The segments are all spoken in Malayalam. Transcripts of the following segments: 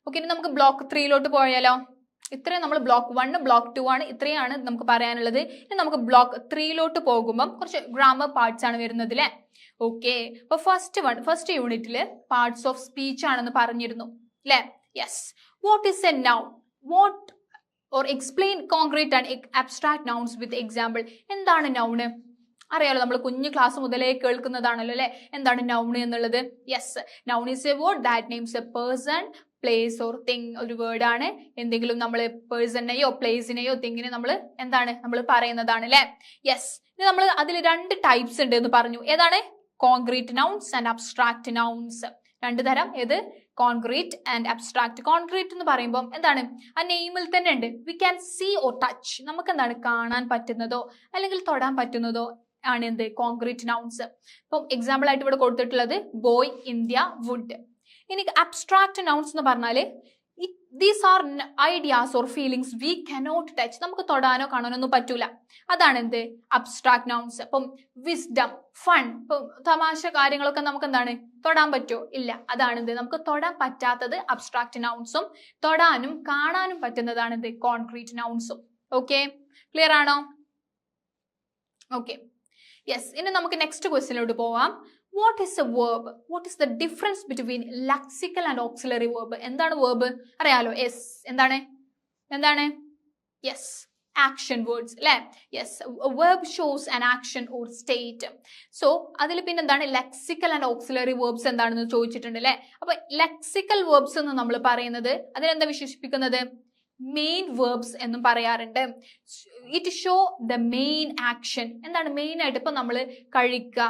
ഓക്കെ, ഇനി നമുക്ക് ബ്ലോക്ക് 3 പോയാലോ. ഇത്രയും നമ്മൾ ബ്ലോക്ക് 1 ബ്ലോക്ക് 2 ആണ്, ഇത്രയാണ് നമുക്ക് പറയാനുള്ളത്. ഇനി നമുക്ക് ബ്ലോക്ക് 3 പോകുമ്പോൾ കുറച്ച് ഗ്രാമർ പാർട്സ് ആണ് വരുന്നത് അല്ലെ. ഓക്കെ, അപ്പൊ ഫസ്റ്റ് യൂണിറ്റില് പാർട്സ് ഓഫ് സ്പീച്ച് ആണെന്ന് പറഞ്ഞിരുന്നു അല്ലെ. Yes, what is A noun, what or explain concrete and abstract nouns with example. എന്താണ് നൗണ്? അറിയാലോ, നമ്മൾ കുഞ്ഞു ക്ലാസ് മുതലേ കേൾക്കുന്നതാണല്ലോ അല്ലെ, എന്താണ് നൗൺ എന്നുള്ളത്. Yes, noun is A word that names A person, place or thing. ഒരു വേർഡ് ആണ്, എന്തെങ്കിലും നമ്മൾ പേഴ്സണെയോ പ്ലേസിനെയോ തിങ്ങിനെ നമ്മൾ എന്താണ് നമ്മൾ പറയുന്നതാണ് അല്ലെ. യെസ്, ഇനി നമ്മൾ അതിൽ 2 ടൈപ്സ് ഉണ്ട് എന്ന് പറഞ്ഞു. ഏതാണ്? Concrete nouns and abstract nouns. 2 തരം. ഏത്? Concrete and abstract. കോൺക്രീറ്റ് എന്ന് പറയുമ്പോൾ എന്താണ്? ആ നെയിമിൽ തന്നെ ഉണ്ട്, we can see or touch. നമുക്ക് എന്താണ് കാണാൻ പറ്റുന്നതോ അല്ലെങ്കിൽ തൊടാൻ പറ്റുന്നതോ ആണ് എന്ത്? Concrete nouns. ഇപ്പം എക്സാമ്പിൾ ആയിട്ട് ഇവിടെ കൊടുത്തിട്ടുള്ളത് ബോയ്, ഇന്ത്യ, വുഡ്. ഇനി അബ്സ്ട്രാക്ട് നൗൺസ് എന്ന് പറഞ്ഞാല് these are ideas or feelings we cannot touch. നമുക്ക് തൊടാനോ കാണാനോ ഒന്നും പറ്റൂല. അതാണ് എന്ത്? Abstract nouns. അപ്പം വിസ്ഡം, ഫൺ, ഇപ്പം തമാശ കാര്യങ്ങളൊക്കെ നമുക്ക് എന്താണ് തൊടാൻ പറ്റുമോ? ഇല്ല. അതാണ് എന്ത്? നമുക്ക് തൊടാൻ പറ്റാത്തത് അബ്സ്ട്രാക്ട് നൗൺസും, തൊടാനും കാണാനും പറ്റുന്നതാണ് എന്ത്? കോൺക്രീറ്റ് നൗൺസും. ഓക്കെ, ക്ലിയർ ആണോ? Okay, yes. ഇനി നമുക്ക് നെക്സ്റ്റ് ക്വസ്റ്റ്യനിലോട്ട് പോവാം. What is A verb? What is the difference between lexical and auxiliary verb? എന്താണ് വേർബ്? അറിയാലോ. യെസ്, എന്താണ്? യെസ്, ആക്ഷൻ വേർഡ്സ് അല്ലെ. Yes, verb shows an action or state. So അതിൽ പിന്നെ എന്താണ് ലെക്സിക്കൽ ആൻഡ് ഓക്സിലറി വേർബ്സ് എന്താണെന്ന് ചോദിച്ചിട്ടുണ്ട് അല്ലെ. അപ്പൊ ലെക്സിക്കൽ വേർബ്സ് എന്ന് നമ്മൾ പറയുന്നത് അതിനെന്താ വിശേഷിപ്പിക്കുന്നത്? മെയിൻ വേർബ്സ് എന്നും പറയാറുണ്ട്. It show the main action. എന്താണ് മെയിൻ ആയിട്ട്? ഇപ്പൊ നമ്മൾ കഴിക്കുക,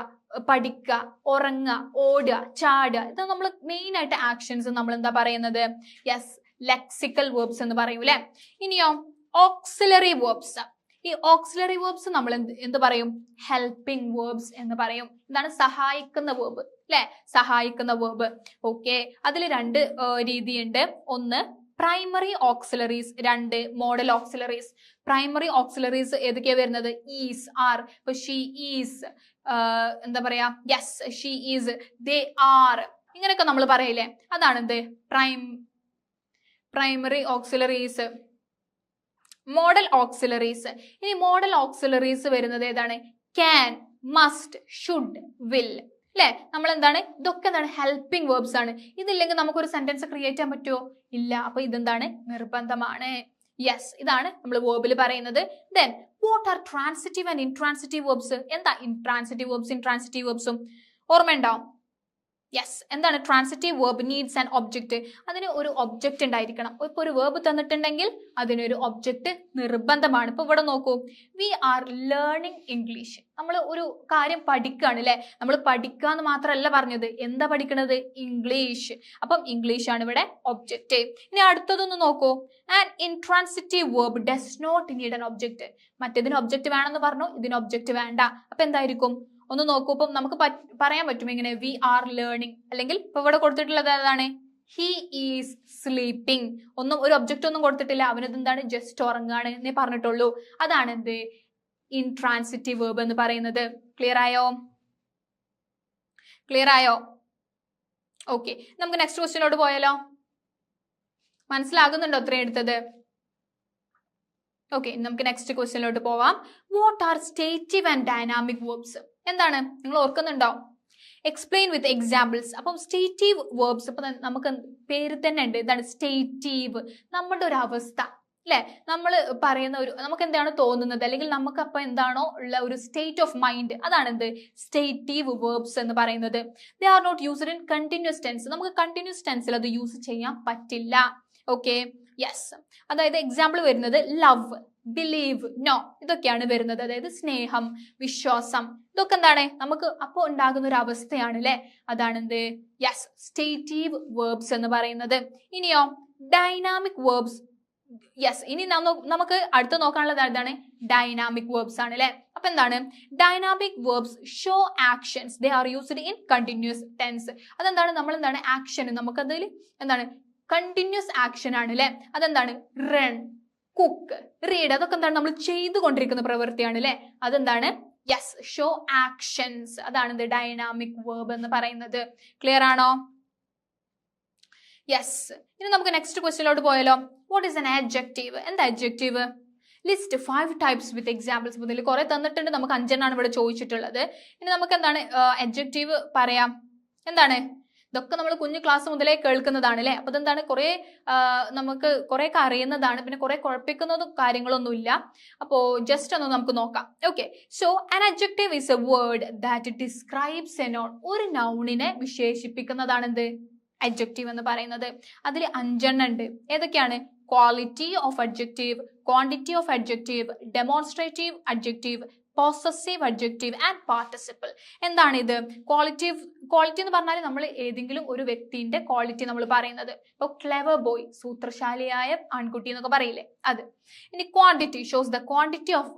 പഠിക്കുക, ഉറങ്ങുക, ഓടുക, ചാടുക, ഇത് നമ്മൾ മെയിൻ ആയിട്ട് ആക്ഷൻസ് നമ്മൾ എന്താ പറയുന്നത്? യെസ്, ലെക്സിക്കൽ വേർബ്സ് എന്ന് പറയും അല്ലെ. ഇനിയോ ഓക്സിലറി വേർബ്സ്. ഈ ഓക്സിലറി വേർബ്സ് നമ്മൾ എന്ത് പറയും? ഹെൽപ്പിംഗ് വേർബ്സ് എന്ന് പറയും. എന്താണ്? സഹായിക്കുന്ന വേർബ് അല്ലെ, സഹായിക്കുന്ന വേർബ്. ഓക്കെ, അതിൽ 2 രീതിയുണ്ട്. ഒന്ന് primary auxiliaries, 2 modal auxiliaries. Primary auxiliaries ഏതൊക്കെയാ വരുന്നത്? Is, are. ഇപ്പൊ ഷീ ഈസ്, എന്താ പറയാ, yes she is, they are, ഇങ്ങനെയൊക്കെ നമ്മൾ പറയില്ലേ, അതാണ് എന്ത്? Primary auxiliaries. Modal auxiliaries. ഇനി മോഡൽ ഓക്സിലറീസ് വരുന്നത് ഏതാണ്? ക്യാൻ, മസ്റ്റ്, ഷുഡ്, വിൽ അല്ലെ. നമ്മൾ എന്താണ്? ഇതൊക്കെ എന്താണ്? ഹെൽപ്പിംഗ് വേർബ്സ് ആണ്. ഇതില്ലെങ്കിൽ നമുക്കൊരു സെന്റൻസ് ക്രിയേറ്റ് ചെയ്യാൻ പറ്റുമോ? ഇല്ല. അപ്പൊ ഇതെന്താണ്? നിർബന്ധമാണ്. യെസ്, ഇതാണ് നമ്മൾ വേർബിൽ പറയുന്നത്. Then what are transitive and intransitive verbs? എന്താ ഇൻട്രാൻസിറ്റീവ് വേർബ്സ് ഇൻട്രാൻസിറ്റീവ് വേർബ്സും? ഓർമ്മയുണ്ടാവും. യെസ്, എന്താണ്? Transitive verb needs an object. അതിന് ഒരു ഒബ്ജക്റ്റ് ഉണ്ടായിരിക്കണം. ഇപ്പൊ ഒരു വേർബ് തന്നിട്ടുണ്ടെങ്കിൽ അതിനൊരു ഒബ്ജക്റ്റ് നിർബന്ധമാണ്. ഇപ്പൊ ഇവിടെ നോക്കൂ, വി ആർ ലേണിംഗ് ഇംഗ്ലീഷ്. നമ്മൾ ഒരു കാര്യം പഠിക്കുകയാണ് അല്ലെ. നമ്മൾ പഠിക്കുക എന്ന് മാത്രമല്ല പറഞ്ഞത്, എന്താ പഠിക്കണത്? ഇംഗ്ലീഷ്. അപ്പം ഇംഗ്ലീഷ് ആണ് ഇവിടെ ഒബ്ജക്റ്റ്. ഇനി അടുത്തതൊന്ന് നോക്കൂ, an intransitive verb does not need an object. മറ്റേതിന് ഒബ്ജക്റ്റ് വേണമെന്ന് പറഞ്ഞു, ഇതിന് ഒബ്ജക്റ്റ് വേണ്ട. അപ്പൊ എന്തായിരിക്കും? ഒന്ന് നോക്കൂ. ഇപ്പം നമുക്ക് പറയാൻ പറ്റും എങ്ങനെ? We are learning. അല്ലെങ്കിൽ ഇപ്പൊ ഇവിടെ കൊടുത്തിട്ടുള്ളത് ഏതാണ്? He is sleeping. ഒരു ഒബ്ജക്റ്റ് ഒന്നും കൊടുത്തിട്ടില്ല. അവനത് എന്താണ്? ജസ്റ്റ് ഉറങ്ങാണ് എന്നേ പറഞ്ഞിട്ടുള്ളൂ. അതാണ് എന്ത്? ഇൻട്രാൻസിറ്റീവ് വേർബ് എന്ന് പറയുന്നത്. ക്ലിയർ ആയോ? ഓക്കെ, നമുക്ക് നെക്സ്റ്റ് ക്വസ്റ്റ്യനോട് പോയാലോ. മനസ്സിലാകുന്നുണ്ടോ ഇത്രയും എടുത്തത്? ഓക്കെ, നമുക്ക് നെക്സ്റ്റ് ക്വസ്റ്റ്യനിലോട്ട് പോവാം. What are stative and dynamic verbs? എന്താണ്? നിങ്ങൾ ഓർക്കുന്നുണ്ടോ? Explain with examples. അപ്പം സ്റ്റേറ്റീവ് വേർബ്സ് ഇപ്പൊ നമുക്ക് പേര് തന്നെ ഉണ്ട്. എന്താണ് സ്റ്റേറ്റീവ്? നമ്മുടെ ഒരു അവസ്ഥ അല്ലെ, നമ്മൾ പറയുന്ന ഒരു, നമുക്ക് എന്താണ് തോന്നുന്നത് അല്ലെങ്കിൽ നമുക്ക് അപ്പൊ എന്താണോ ഉള്ള ഒരു സ്റ്റേറ്റ് ഓഫ് മൈൻഡ്, അതാണ് എന്ത്? സ്റ്റേറ്റീവ് വേർബ്സ് എന്ന് പറയുന്നത്. They are not used in continuous tense. നമുക്ക് കണ്ടിന്യൂസ് ടെൻസിൽ അത് യൂസ് ചെയ്യാൻ പറ്റില്ല. Okay, yes. അതായത് എക്സാമ്പിൾ വരുന്നത് ലവ്, ബിലീവ്, നോ, ഇതൊക്കെയാണ് വരുന്നത്. അതായത് സ്നേഹം, വിശ്വാസം, ഇതൊക്കെ എന്താണ്? നമുക്ക് അപ്പൊ ഉണ്ടാകുന്ന ഒരു അവസ്ഥയാണ് അല്ലെ. അതാണ് എന്ത്? യെസ്, സ്റ്റേറ്റീവ് വേർബ്സ് എന്ന് പറയുന്നത്. ഇനിയോ ഡൈനാമിക് വേർബ്സ്. യെസ്, ഇനി നമുക്ക് അടുത്ത് നോക്കാനുള്ളത് എന്താണ്? ഡൈനാമിക് വേർബ്സ് ആണ് അല്ലെ. അപ്പൊ എന്താണ്? Dynamic verbs show actions, they are used in continuous tense. അതെന്താണ്? നമ്മൾ എന്താണ്? ആക്ഷൻ, നമുക്കതിൽ എന്താണ്? കണ്ടിന്യൂസ് ആക്ഷൻ ആണ് അല്ലെ. അതെന്താണ്? റൺ, കുക്ക്, റീഡ്, അതൊക്കെ എന്താണ്? നമ്മൾ ചെയ്തുകൊണ്ടിരിക്കുന്ന പ്രവൃത്തിയാണ് അല്ലെ. അതെന്താണ്? Yes, show actions. അതാണ് ഡൈനാമിക് വേർബ് എന്ന് പറയുന്നത്. ക്ലിയർ ആണോ? യെസ്. ഇനി നമുക്ക് നെക്സ്റ്റ് ക്വസ്റ്റ്യനിലോട്ട് പോയാലോ. What is an adjective? എന്താ adjective? List 5 types with examples. മുതൽ കുറെ തന്നിട്ടുണ്ട്, നമുക്ക് 5 ഇവിടെ ചോദിച്ചിട്ടുള്ളത്. ഇനി നമുക്ക് എന്താണ് adjective പറയാം. എന്താണ് ഇതൊക്കെ നമ്മൾ കുഞ്ഞു ക്ലാസ് മുതലേ കേൾക്കുന്നതാണ് അല്ലെ. അപ്പൊ ഇതെന്താണ് കുറെ നമുക്ക് കുറെ ഒക്കെ അറിയുന്നതാണ്, പിന്നെ കുറെ കുഴപ്പിക്കുന്നതും കാര്യങ്ങളൊന്നുമില്ല. അപ്പോ ജസ്റ്റ് ഒന്ന് നമുക്ക് നോക്കാം. Okay, so an adjective is a word that describes a noun. ഒരു നൗണിനെ വിശേഷിപ്പിക്കുന്നതാണ് എന്ത് adjective എന്ന് പറയുന്നത്. അതിൽ 5 ഉണ്ട്. ഏതൊക്കെയാണ്? Quality of adjective, quantity of adjective, demonstrative adjective, possessive adjective and participle. എന്താണ് ഇത്? ക്വാളിറ്റി എന്ന് പറഞ്ഞാൽ നമ്മൾ ഏതെങ്കിലും ഒരു വ്യക്തിന്റെ ക്വാളിറ്റി നമ്മൾ പറയുന്നത്. ഇപ്പൊ ക്ലെവർ ബോയ്, സൂത്രശാലിയായ ആൺകുട്ടി എന്നൊക്കെ പറയില്ലേ, അത്. ഇനി quantity shows the quantity of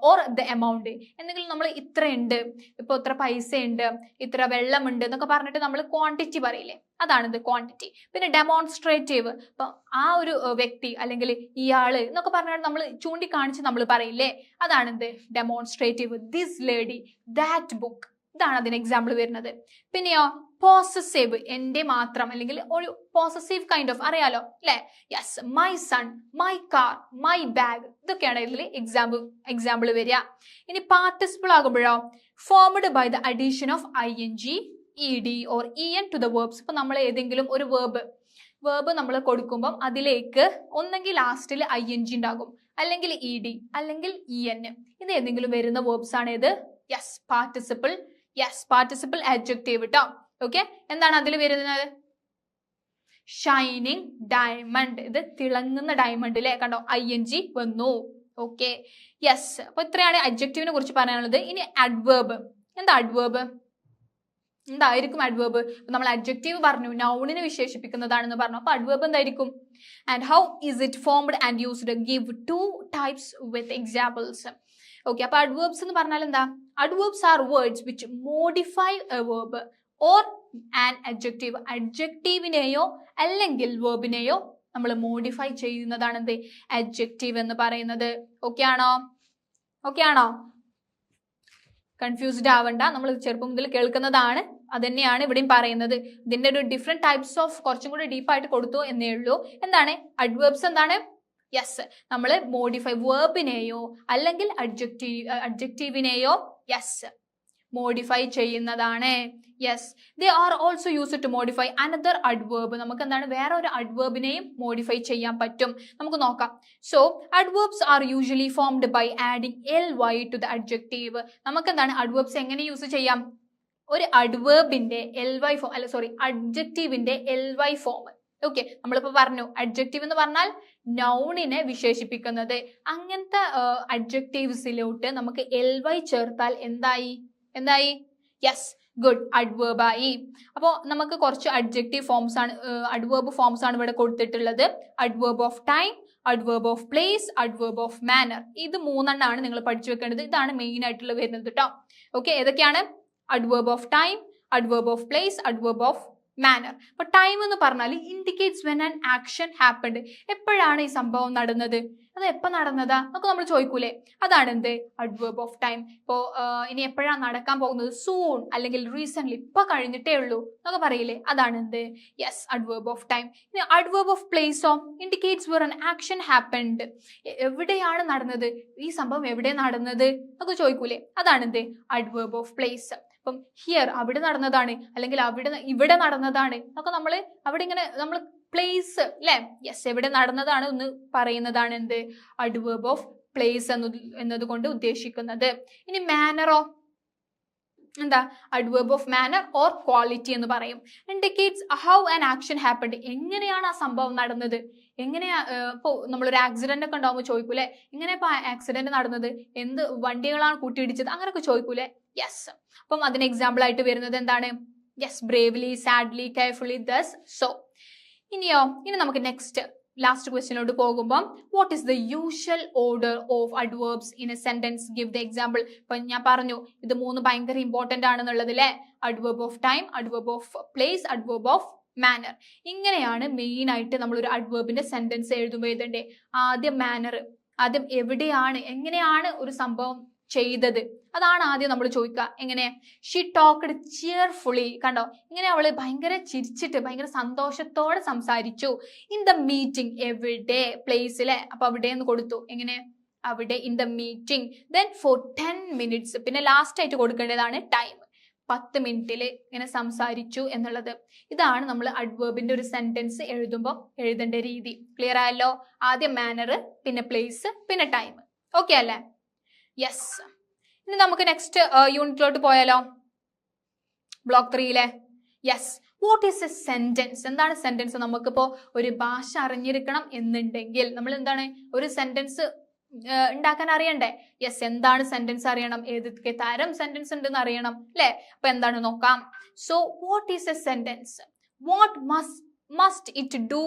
or the amount. എന്തെങ്കിലും നമ്മൾ ഇത്ര ഉണ്ട്, ഇപ്പൊ ഇത്ര പൈസ ഉണ്ട്, ഇത്ര വെള്ളമുണ്ട് എന്നൊക്കെ പറഞ്ഞിട്ട് നമ്മൾ ക്വാണ്ടിറ്റി പറയില്ലേ, അതാണിത് ക്വാണ്ടിറ്റി. പിന്നെ ഡെമോൺസ്ട്രേറ്റീവ്, ഇപ്പൊ ആ ഒരു വ്യക്തി അല്ലെങ്കിൽ ഇയാള് എന്നൊക്കെ പറഞ്ഞാൽ നമ്മൾ ചൂണ്ടിക്കാണിച്ച് നമ്മൾ പറയില്ലേ, അതാണിത് demonstrative. This lady, that book, ഇതാണ് അതിന് എക്സാമ്പിൾ വരുന്നത്. പിന്നെയോ പോസസീവ്, എന്റെ മാത്രം, അല്ലെങ്കിൽ ഒരു പോസസീവ് കൈൻഡ് ഓഫ്, അറിയാലോ അല്ലെ. Yes, my son, my car, my bag, ഇതൊക്കെയാണ് ഇതിൽ എക്സാമ്പിൾ വരിക. ഇനി പാർട്ടിസിപ്പിൾ ആകുമ്പോഴോ formed by the addition of ing, ed or en to the verbs. ഇപ്പൊ നമ്മൾ ഏതെങ്കിലും ഒരു വേർബ് നമ്മൾ കൊടുക്കുമ്പോൾ അതിലേക്ക് ഒന്നെങ്കിൽ ലാസ്റ്റിൽ ing ഉണ്ടാകും, അല്ലെങ്കിൽ ed, അല്ലെങ്കിൽ en. ഇത് ഏതെങ്കിലും വരുന്ന വേർബ്സ് ആണ് ഇത്. Yes, participle. Yes, participle adjective ട്ടോ. ഓക്കെ, എന്താണ് അതിൽ വരുന്നത്? ഷൈനിങ് ഡയമണ്ട്, ഇത് തിളങ്ങുന്ന ഡയമണ്ട് അല്ലെ, കണ്ടോ ing വന്നു. Okay, yes. അപ്പൊ ഇത്രയാണ് adjectiveനെ കുറിച്ച് പറയാനുള്ളത്. ഇനി adverb. എന്താ adverb? എന്തായിരിക്കും adverb? നമ്മൾ adjective പറഞ്ഞു, നൗണിനെ വിശേഷിപ്പിക്കുന്നതാണെന്ന് പറഞ്ഞു. അപ്പൊ adverb എന്തായിരിക്കും? And how is it formed and used? Give 2 types with examples. Okay, അപ്പൊ adverbs എന്ന് പറഞ്ഞാൽ എന്താ? Adverbs are words which modify a verb or an adjective. adjectiveനെയോ അല്ലെങ്കിൽ വെർബിനെയോ നമ്മൾ മോഡിഫൈ ചെയ്യുന്നതാണ് എന്ത് adjective എന്ന് പറയുന്നത്. ഓക്കെ ആണോ? കൺഫ്യൂസ്ഡ് ആവണ്ട, നമ്മൾ ചെറുപ്പം മുതൽ കേൾക്കുന്നതാണ്, അതന്നെയാണ് ഇവിടെയും പറയുന്നത്. ഇതിന്റെ ഒരു ഡിഫറെന്റ് ടൈപ്സ് ഓഫ് കുറച്ചും കൂടി ഡീപ്പായിട്ട് കൊടുത്തു എന്നേ ഉള്ളൂ. എന്താണ് adverbs? എന്താണ്? യെസ്, നമ്മൾ മോഡിഫൈ വേർബിനെയോ അല്ലെങ്കിൽ അഡ്ജക്റ്റീവിനെയോ യെസ് മോഡിഫൈ ചെയ്യുന്നതാണ്. Yes, they are also used to modify another adverb. നമുക്ക് എന്താണ് വേറെ ഒരു adverbനെയും മോഡിഫൈ ചെയ്യാൻ പറ്റും. നമുക്ക് നോക്കാം. So adverbs are usually formed by adding ly to the adjective. നമുക്ക് എന്താണ് adverbs എങ്ങനെ യൂസ് ചെയ്യാം? ഒരു adverbന്റെ ly ഫോം, അല്ല സോറി, adjectiveന്റെ ly ഫോം. ഓക്കെ, നമ്മളിപ്പോ പറഞ്ഞു adjective എന്ന് പറഞ്ഞാൽ നൗണിനെ വിശേഷിപ്പിക്കുന്നത്. അങ്ങനത്തെ adjectivesലോട്ട് നമുക്ക് ly ചേർത്താൽ എന്തായി? യെസ്, ഗുഡ്, adverb ആയി. അപ്പോ നമുക്ക് കുറച്ച് adjective ഫോംസ് ആണ്, adverb ഫോംസ് ആണ് ഇവിടെ കൊടുത്തിട്ടുള്ളത്. adverb of time, adverb of place, adverb of manner. ഇത് 3 എണ്ണമാണ് നിങ്ങൾ പഠിച്ചു വെക്കേണ്ടത്. ഇതാണ് മെയിൻ ആയിട്ടുള്ള വരുന്നത് കേട്ടോ. ഓക്കെ, ഏതൊക്കെയാണ്? adverb of time, adverb of place, adverb of manner. അപ്പൊ ടൈം എന്ന് പറഞ്ഞാൽ indicates when an action happened. എപ്പോഴാണ് ഈ സംഭവം നടന്നത്, അത് എപ്പോ നടന്നതാ എന്നൊക്കെ നമ്മൾ ചോദിക്കൂലേ, അതാണ് എന്ത് adverb of time. ഇപ്പോ ഇനി എപ്പോഴാണ് നടക്കാൻ പോകുന്നത്? സൂൺ, അല്ലെങ്കിൽ റീസെന്റ്, ഇപ്പൊ കഴിഞ്ഞിട്ടേ ഉള്ളൂ എന്നൊക്കെ പറയില്ലേ, അതാണ് എന്ത് യെസ് adverb of time. ഇനി adverb of place indicates where an action happened. എവിടെയാണ് നടന്നത്, ഈ സംഭവം എവിടെ നടന്നത് എന്നൊക്കെ ചോദിക്കൂലേ, അതാണ് എന്ത് adverb of place. അപ്പം ഹിയർ, അവിടെ നടന്നതാണ്, അല്ലെങ്കിൽ ഇവിടെ നടന്നതാണ് എന്നൊക്കെ നമ്മൾ അവിടെ ഇങ്ങനെ നമ്മൾ പ്ലേസ് അല്ലെ, യെസ് എവിടെ നടന്നതാണ് എന്ന് പറയുന്നതാണ് എന്ത് adverb of place എന്നതുകൊണ്ട് ഉദ്ദേശിക്കുന്നത്. ഇനി മാനറോ എന്താ? adverb of manner or quality എന്ന് പറയും. Indicates how an action happened. എങ്ങനെയാണ് ആ സംഭവം നടന്നത്, എങ്ങനെയാ ഇപ്പൊ നമ്മളൊരു ആക്സിഡന്റ് ഒക്കെ ഉണ്ടാവുമ്പോൾ ചോദിക്കൂലേ, എങ്ങനെ ഇപ്പൊ ആക്സിഡന്റ് നടന്നത്, എന്ത് വണ്ടികളാണ് കൂട്ടിയിടിച്ചത്, അങ്ങനെയൊക്കെ ചോദിക്കൂലേ. യെസ്, അപ്പം അതിന് എക്സാമ്പിൾ ആയിട്ട് വരുന്നത് എന്താണ്? Yes, bravely, sadly, carefully, thus, so. ഇനി നമുക്ക് നെക്സ്റ്റ് ലാസ്റ്റ് ക്വസ്റ്റ്യനോട് പോകുമ്പോൾ what is the usual order of adverbs in a sentence? Give the example. ഇപ്പൊ ഞാൻ പറഞ്ഞു ഇത് 3 ഭയങ്കര ഇമ്പോർട്ടന്റ് ആണെന്നുള്ളത് അല്ലെ. adverb of time, adverb of place, adverb of manner. ഇങ്ങനെയാണ് മെയിൻ ആയിട്ട് നമ്മൾ ഒരു adverbന്റെ സെന്റൻസ് എഴുതുമ്പോൾ എഴുതണ്ടേ. ആദ്യം മാനർ, ആദ്യം എവിടെയാണ്, എങ്ങനെയാണ് ഒരു സംഭവം ചെയ്തത്, അതാണ് ആദ്യം നമ്മൾ ചോദിക്കുക. എങ്ങനെ? She talked cheerfully. കണ്ടോ, ഇങ്ങനെ അവള് ഭയങ്കര ചിരിച്ചിട്ട് ഭയങ്കര സന്തോഷത്തോടെ സംസാരിച്ചു. ഇൻ ദ മീറ്റിംഗ് എവിടെ? പ്ലേസിലെ. അപ്പൊ അവിടെ എന്ന് കൊടുത്തു. എങ്ങനെ? അവിടെ, in the meeting. Then for 10 minutes. പിന്നെ ലാസ്റ്റ് ആയിട്ട് കൊടുക്കേണ്ടതാണ് ടൈം. 10 മിനിറ്റിൽ ഇങ്ങനെ സംസാരിച്ചു എന്നുള്ളത്. ഇതാണ് നമ്മൾ അഡ്വേർബിന്റെ ഒരു സെന്റൻസ് എഴുതുമ്പോൾ എഴുതേണ്ട രീതി. ക്ലിയർ ആയല്ലോ? ആദ്യം മാനർ, പിന്നെ പ്ലേസ്, പിന്നെ ടൈം. ഓക്കെ അല്ലേ? യെസ്. ഇനി നമുക്ക് നെക്സ്റ്റ് യൂണിറ്റിലോട്ട് പോയാലോ? Block 3 yes. What is a sentence? എന്താണ് സെന്റൻസ്? നമുക്കിപ്പോ ഒരു ഭാഷ അറിഞ്ഞിരിക്കണം എന്നുണ്ടെങ്കിൽ നമ്മൾ എന്താണ് ഒരു സെന്റൻസ് ഉണ്ടാക്കാൻ അറിയണ്ടേ? യെസ്. എന്താണ് സെന്റൻസ് അറിയണം, ഏതൊക്കെ തരം സെന്റൻസ് ഉണ്ടെന്ന് അറിയണം അല്ലെ? അപ്പൊ എന്താണ് നോക്കാം. So what is a sentence? What must it do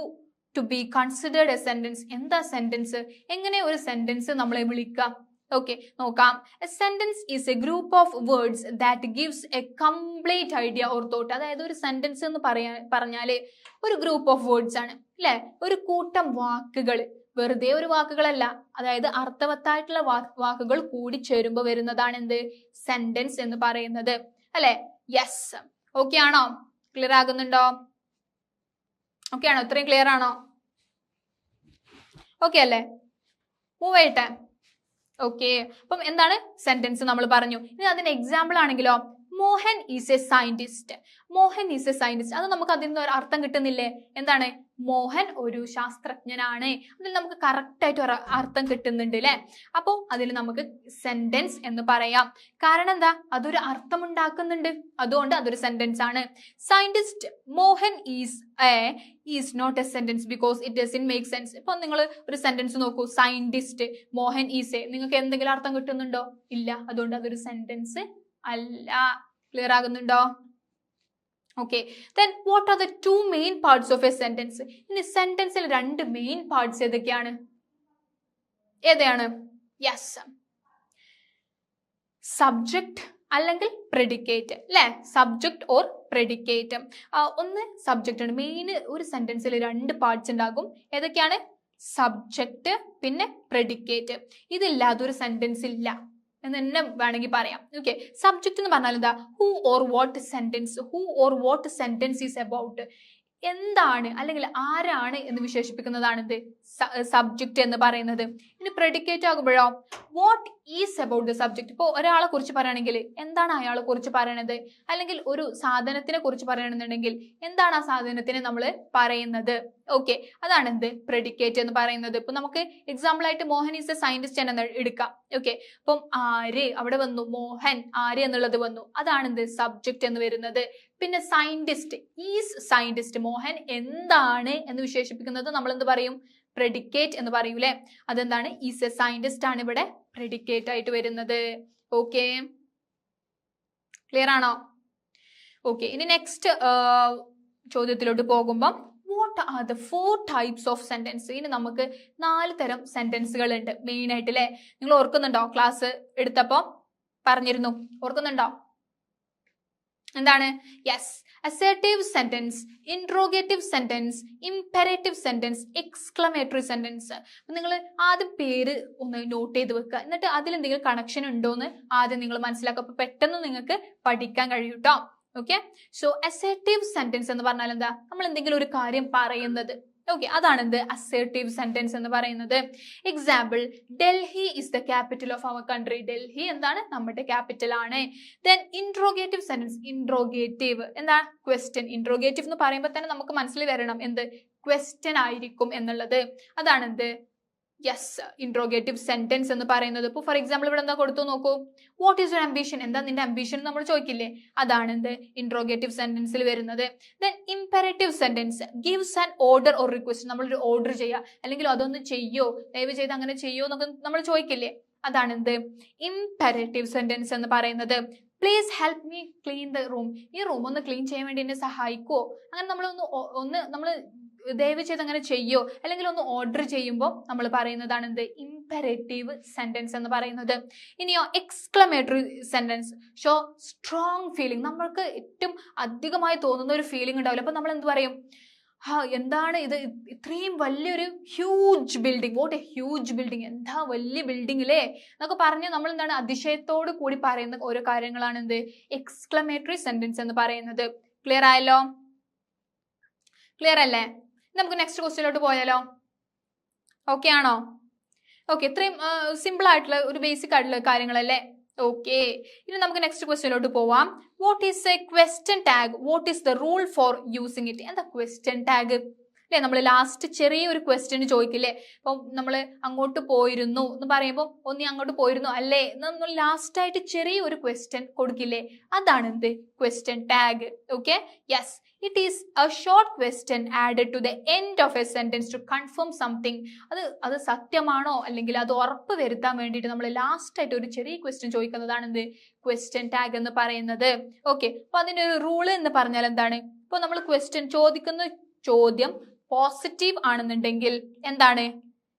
to be considered a sentence? എന്താ സെന്റൻസ്? എങ്ങനെ ഒരു സെന്റൻസ് നമ്മളെ വിളിക്കാം? ഓക്കെ, നോക്കാം. A sentence is a group of words that gives a complete idea or thought. അതായത് ഒരു സെന്റൻസ് എന്ന് പറഞ്ഞാല് ഒരു ഗ്രൂപ്പ് ഓഫ് വേർഡ്സ് ആണ് അല്ലെ? ഒരു കൂട്ടം വാക്കുകൾ, വെറുതെ ഒരു വാക്കുകളല്ല. അതായത് അർത്ഥവത്തായിട്ടുള്ള വാക്കുകൾ കൂടി ചേരുമ്പോൾ വരുന്നതാണ് എന്ത്? സെന്റൻസ് എന്ന് പറയുന്നത് അല്ലെ? യെസ്. ഓക്കെ ആണോ? ക്ലിയർ ആകുന്നുണ്ടോ? ഓക്കെ ആണോ? ഇത്രയും ക്ലിയർ ആണോ? ഓക്കെ അല്ലേ? മൂവ് ചെയ്യട്ടെ. ഓക്കെ, അപ്പം എന്താണ് സെന്റൻസ് നമ്മൾ പറഞ്ഞു. ഇനി അതിന് എക്സാമ്പിൾ ആണെങ്കിലോ, Mohan is a scientist. Mohan is a scientist. അത് നമുക്ക് അതിൽ നിന്ന് ഒരു അർത്ഥം കിട്ടുന്നില്ലേ? എന്താണ്? മോഹൻ ഒരു ശാസ്ത്രജ്ഞനാണ്. അതിൽ നമുക്ക് കറക്റ്റ് ആയിട്ട് ഒരു അർത്ഥം കിട്ടുന്നുണ്ട് അല്ലെ? അപ്പൊ അതിൽ നമുക്ക് സെന്റൻസ് എന്ന് പറയാം. കാരണം എന്താ? അതൊരു അർത്ഥം ഉണ്ടാക്കുന്നുണ്ട്, അതുകൊണ്ട് അതൊരു സെന്റൻസ് ആണ്. Scientist Mohan is not a sentence because it doesn't make sense. ഇപ്പൊ നിങ്ങൾ ഒരു സെന്റൻസ് നോക്കൂ. സയന്റിസ്റ്റ് മോഹൻ ഈസ് നിങ്ങൾക്ക് എന്തെങ്കിലും അർത്ഥം കിട്ടുന്നുണ്ടോ? ഇല്ല. അതുകൊണ്ട് അതൊരു സെന്റൻസ് അല്ല. ക്ലിയർ ആകുന്നുണ്ടോ? Okay, then what are the two main parts of a sentence? ഇനി സെന്റൻസിൽ 2 മെയിൻ പാർട്സ് ഏതൊക്കെയാണ്? ഏതാണ്? യെസ്, സബ്ജക്ട് അല്ലെങ്കിൽ പ്രെഡിക്കേറ്റ് അല്ലെ? Subject or predicate. ഒന്ന് സബ്ജക്റ്റ് ആണ്. മെയിൻ ഒരു സെന്റൻസിൽ 2 പാർട്സ് ഉണ്ടാകും. ഏതൊക്കെയാണ്? സബ്ജക്ട് പിന്നെ പ്രെഡിക്കേറ്റ്. ഇതില്ലാതെ ഒരു സെന്റൻസ് ഇല്ല എന്ന് തന്നെ വേണമെങ്കിൽ പറയാം. ഓക്കെ, സബ്ജക്ട് എന്ന് പറഞ്ഞാൽ എന്താ? Who or what sentence. Who or what sentence is about. എന്താണ് അല്ലെങ്കിൽ ആരാണ് എന്ന് വിശേഷിപ്പിക്കുന്നതാണ് ഇത് സബ്ജക്ട് എന്ന് പറയുന്നത്. ഇനി പ്രെഡിക്കേറ്റ് ആകുമ്പോഴോ, what is about the subject. ഇപ്പോൾ ഒരാളെ കുറിച്ച് പറയുകയാണെങ്കിൽ എന്താണ് അയാളെ കുറിച്ച് പറയണത്? അല്ലെങ്കിൽ ഒരു സാധനത്തിനെ കുറിച്ച് പറയണമെന്നുണ്ടെങ്കിൽ എന്താണ് ആ സാധനത്തിനെ നമ്മൾ പറയുന്നത്? ഓക്കെ, അതാണ് എന്ത്? പ്രെഡിക്കേറ്റ് എന്ന് പറയുന്നത്. ഇപ്പൊ നമുക്ക് എക്സാമ്പിൾ ആയിട്ട് മോഹൻ ഈസ് എ സയന്റിസ്റ്റ് എന്ന് എടുക്കാം. ഓക്കെ, അപ്പം ആര് അവിടെ വന്നു, മോഹൻ ആര് എന്നുള്ളത് വന്നു, അതാണ് എന്ത്? സബ്ജക്ട് എന്ന് വരുന്നത്. പിന്നെ സയന്റിസ്റ്റ് ഈസ് സയന്റിസ്റ്റ്. മോഹൻ എന്താണ് എന്ന് വിശേഷിപ്പിക്കുന്നത് നമ്മൾ എന്ത് പറയും? പ്രെഡിക്കേറ്റ് എന്ന് പറയൂലേ? അതെന്താണ്? ഈസ് എ സയന്റിസ്റ്റ് ആണ് ഇവിടെ പ്രെഡിക്കേറ്റ് ആയിട്ട് വരുന്നത്. ഓക്കെ, ക്ലിയർ ആണോ? ഓക്കെ, ഇനി നെക്സ്റ്റ് ചോദ്യത്തിലോട്ട് പോകുമ്പം what are the 4 types of sentence? ഇനി നമുക്ക് 4 തരം സെന്റൻസുകൾ ഉണ്ട് മെയിൻ ആയിട്ട് അല്ലെ? നിങ്ങൾ ഓർക്കുന്നുണ്ടോ? ക്ലാസ് എടുത്തപ്പോ പറഞ്ഞിരുന്നു, ഓർക്കുന്നുണ്ടോ? എന്താണ്? Yes, assertive sentence, interrogative sentence, imperative sentence, exclamatory sentence. നിങ്ങൾ ആദ്യം പേര് ഒന്ന് നോട്ട് ചെയ്ത് വെക്കുക. എന്നിട്ട് അതിൽ എന്തെങ്കിലും കണക്ഷൻ ഉണ്ടോ എന്ന് ആദ്യം നിങ്ങൾ മനസ്സിലാക്കുക. അപ്പൊ പെട്ടെന്ന് നിങ്ങൾക്ക് പഠിക്കാൻ കഴിയും കേട്ടോ. ഓക്കെ, സോ അസേർട്ടീവ് സെന്റൻസ് എന്ന് പറഞ്ഞാൽ എന്താ? നമ്മൾ എന്തെങ്കിലും ഒരു കാര്യം പറയുന്നത്. ഓക്കെ, അതാണ് എന്ത്? അസേർട്ടീവ് സെന്റൻസ് എന്ന് പറയുന്നത്. Example, Delhi is the capital of our country. Delhi എന്താണ്? നമ്മുടെ ക്യാപിറ്റൽ ആണ്. Then interrogative sentence. ഇൻട്രോഗേറ്റീവ് എന്താ? ക്വസ്റ്റ്യൻ. ഇൻട്രോഗേറ്റീവ് എന്ന് പറയുമ്പോൾ തന്നെ നമുക്ക് മനസ്സിൽ വരണം എന്ത്? ക്വസ്റ്റ്യൻ ആയിരിക്കും എന്നുള്ളത്. അതാണ് എന്ത്? യെസ്, ഇൻട്രോഗേറ്റീവ് സെന്റൻസ് എന്ന് പറയുന്നത്. ഇപ്പോൾ ഫോർ എക്സാമ്പിൾ ഇവിടെ എന്താ കൊടുത്തു നോക്കൂ. What is your ambition? എന്താ നിന്റെ അംബിഷൻ നമ്മൾ ചോദിക്കില്ലേ? അതാണ് എന്ത്? ഇൻട്രോഗേറ്റീവ് സെന്റൻസിൽ വരുന്നത്. Then imperative sentence gives an order or request. നമ്മളൊരു ഓർഡർ ചെയ്യുക, അല്ലെങ്കിൽ അതൊന്ന് ചെയ്യോ, ദയവ് ചെയ്ത് അങ്ങനെ ചെയ്യോ എന്നൊക്കെ നമ്മൾ ചോദിക്കില്ലേ? അതാണ് എന്ത്? ഇംപെറേറ്റീവ് സെന്റൻസ് എന്ന് പറയുന്നത്. Please help me clean the room. ഈ റൂം ഒന്ന് ക്ലീൻ ചെയ്യാൻ വേണ്ടി എന്നെ സഹായിക്കുമോ? അങ്ങനെ നമ്മൾ ദയവ് ചെയ്ത് അങ്ങനെ ചെയ്യോ, അല്ലെങ്കിൽ ഒന്ന് ഓർഡർ ചെയ്യുമ്പോൾ നമ്മൾ പറയുന്നതാണ് എന്ത്? ഇംപെറേറ്റീവ് സെന്റൻസ് എന്ന് പറയുന്നത്. ഇനിയോ exclamatory sentence show strong feeling. നമ്മൾക്ക് ഏറ്റവും അധികമായി തോന്നുന്ന ഒരു ഫീലിംഗ് ഉണ്ടാവില്ല. അപ്പൊ നമ്മൾ എന്ത് പറയും? എന്താണ് ഇത്, ഇത്രയും വലിയൊരു huge building, vote A huge building, എന്താ വലിയ ബിൽഡിംഗ് അല്ലേ എന്നൊക്കെ പറഞ്ഞ് നമ്മൾ എന്താണ് അതിശയത്തോട് കൂടി പറയുന്ന ഓരോ കാര്യങ്ങളാണ് എന്ത് എക്സ്ക്ലമേറ്ററി സെന്റൻസ് എന്ന് പറയുന്നത്. ക്ലിയർ ആയല്ലോ? ക്ലിയർ അല്ലേ? നമുക്ക് നെക്സ്റ്റ് ക്വസ്റ്റ്യനിലോട്ട് പോയാലോ? ഓക്കെ ആണോ? ഓക്കെ, ഇത്രയും സിമ്പിൾ ആയിട്ടുള്ള ഒരു ബേസിക് ആയിട്ടുള്ള കാര്യങ്ങളല്ലേ? ഓക്കെ, ഇനി നമുക്ക് നെക്സ്റ്റ് ക്വസ്റ്റ്യനിലോട്ട് പോവാം. What is A question tag? What is the rule four using it? എന്താ ക്വസ്റ്റ്യൻ ടാഗ് അല്ലെ? നമ്മൾ ലാസ്റ്റ് ചെറിയൊരു ക്വസ്റ്റ്യൻ ചോദിക്കില്ലേ? അപ്പം നമ്മൾ അങ്ങോട്ട് പോയിരുന്നു എന്ന് പറയുമ്പോൾ ഒന്ന് അങ്ങോട്ട് പോയിരുന്നു അല്ലേ നമ്മൾ ലാസ്റ്റ് ആയിട്ട് ചെറിയൊരു ക്വസ്റ്റ്യൻ കൊടുക്കില്ലേ? അതാണ് എന്ത് question tag. Okay, yes, it is a short question added to the end of a sentence to confirm something. അത് സത്യമാണോ അല്ലെങ്കിൽ അത് ഉറപ്പ് വരുത്താൻ വേണ്ടിയിട്ട് നമ്മൾ ലാസ്റ്റ് ആയിട്ട് ഒരു ചെറിയ ക്വസ്റ്റ്യൻ ചോദിക്കുന്നതാണ് എന്ത് ക്വസ്റ്റ്യൻ ടാഗ് എന്ന് പറയുന്നത്. ഓക്കെ, അപ്പൊ അതിന്റെ ഒരു റൂള് എന്ന് പറഞ്ഞാൽ എന്താണ്? ഇപ്പൊ നമ്മൾ ക്വസ്റ്റ്യൻ ചോദിക്കുന്ന ചോദ്യം പോസിറ്റീവ് ആണെന്നുണ്ടെങ്കിൽ എന്താണ്?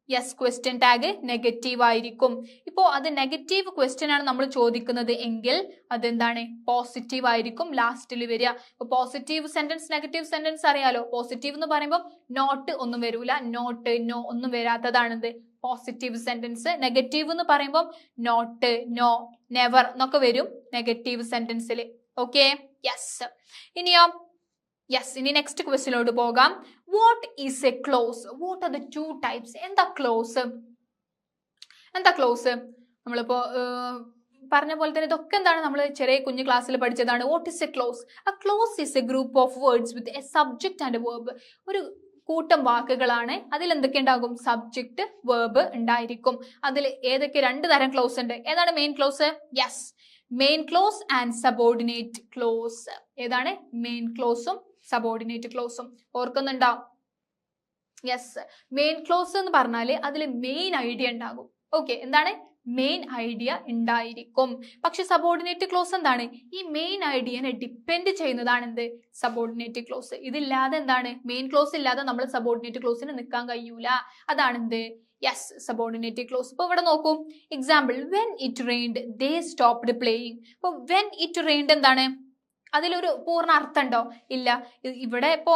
യെസ്, ക്വസ്റ്റ്യൻ ടാഗ് നെഗറ്റീവ് ആയിരിക്കും. ഇപ്പോ അത് നെഗറ്റീവ് ക്വസ്റ്റ്യൻ ആണ് നമ്മൾ ചോദിക്കുന്നത് എങ്കിൽ അതെന്താണ്? പോസിറ്റീവ് ആയിരിക്കും ലാസ്റ്റിൽ വരിക. ഇപ്പൊ പോസിറ്റീവ് സെന്റൻസ്, നെഗറ്റീവ് സെന്റൻസ് അറിയാലോ. പോസിറ്റീവ് എന്ന് പറയുമ്പോൾ നോട്ട് ഒന്നും വരൂല, നോട്ട്, നോ ഒന്നും വരാത്തതാണെന്ത് പോസിറ്റീവ് സെന്റൻസ്. നെഗറ്റീവ് എന്ന് പറയുമ്പോൾ നോട്ട്, നോ, നെവർ എന്നൊക്കെ വരും നെഗറ്റീവ് സെന്റൻസിൽ. Okay, yes. ഇനിയോ? യെസ്, ഇനി നെക്സ്റ്റ് ക്വസ്റ്റ്യനിലോട്ട് പോകാം. What is a clause? What are the two types? എന്താ ക്ലോസ്? എന്താ ക്ലോസ്? നമ്മളിപ്പോ പറഞ്ഞ പോലെ തന്നെ ഇതൊക്കെ എന്താണ് നമ്മൾ ചെറിയ കുഞ്ഞു ക്ലാസ്സിൽ പഠിച്ചതാണ്. What is a close? A close is a group of words with a subject and verb. ഒരു കൂട്ടം വാക്കുകളാണ്, അതിൽ എന്തൊക്കെ ഉണ്ടാകും? സബ്ജക്ട്, വേർബ് ഉണ്ടായിരിക്കും. അതിൽ ഏതൊക്കെ രണ്ട് തരം ക്ലോസ് ഉണ്ട്? ഏതാണ് main clause? Yes, main clause and subordinate clause. ഏതാണ്? മെയിൻ ക്ലോസും സബോർഡിനേറ്റ് ക്ലോസും. ഓർക്കുന്നുണ്ടോ? യെസ്, മെയിൻ ക്ലോസ് എന്ന് പറഞ്ഞാല് അതിൽ മെയിൻ ഐഡിയ ഉണ്ടാകും. ഓക്കെ, എന്താണ്? മെയിൻ ഐഡിയ ഉണ്ടായിരിക്കും. പക്ഷെ സബോർഡിനേറ്റ് ക്ലോസ് എന്താണ്? ഈ മെയിൻ ഐഡിയനെ ഡിപ്പെൻഡ് ചെയ്യുന്നതാണ് എന്ത് സബോർഡിനേറ്റ് ക്ലോസ്. ഇതില്ലാതെ എന്താണ്? മെയിൻ ക്ലോസ് ഇല്ലാതെ നമ്മൾ സബോർഡിനേറ്റ് ക്ലോസിന് നിൽക്കാൻ കഴിയൂല. അതാണ് എന്ത്? Yes, subordinate close. ഇപ്പൊ ഇവിടെ നോക്കൂ, example, when it rained they stopped playing. ഇപ്പൊ വെൻ ഇറ്റ് റെയിൻഡ് എന്താണ്? അതിലൊരു പൂർണ്ണ അർത്ഥം ഉണ്ടോ? ഇല്ല. ഇവിടെ ഇപ്പോ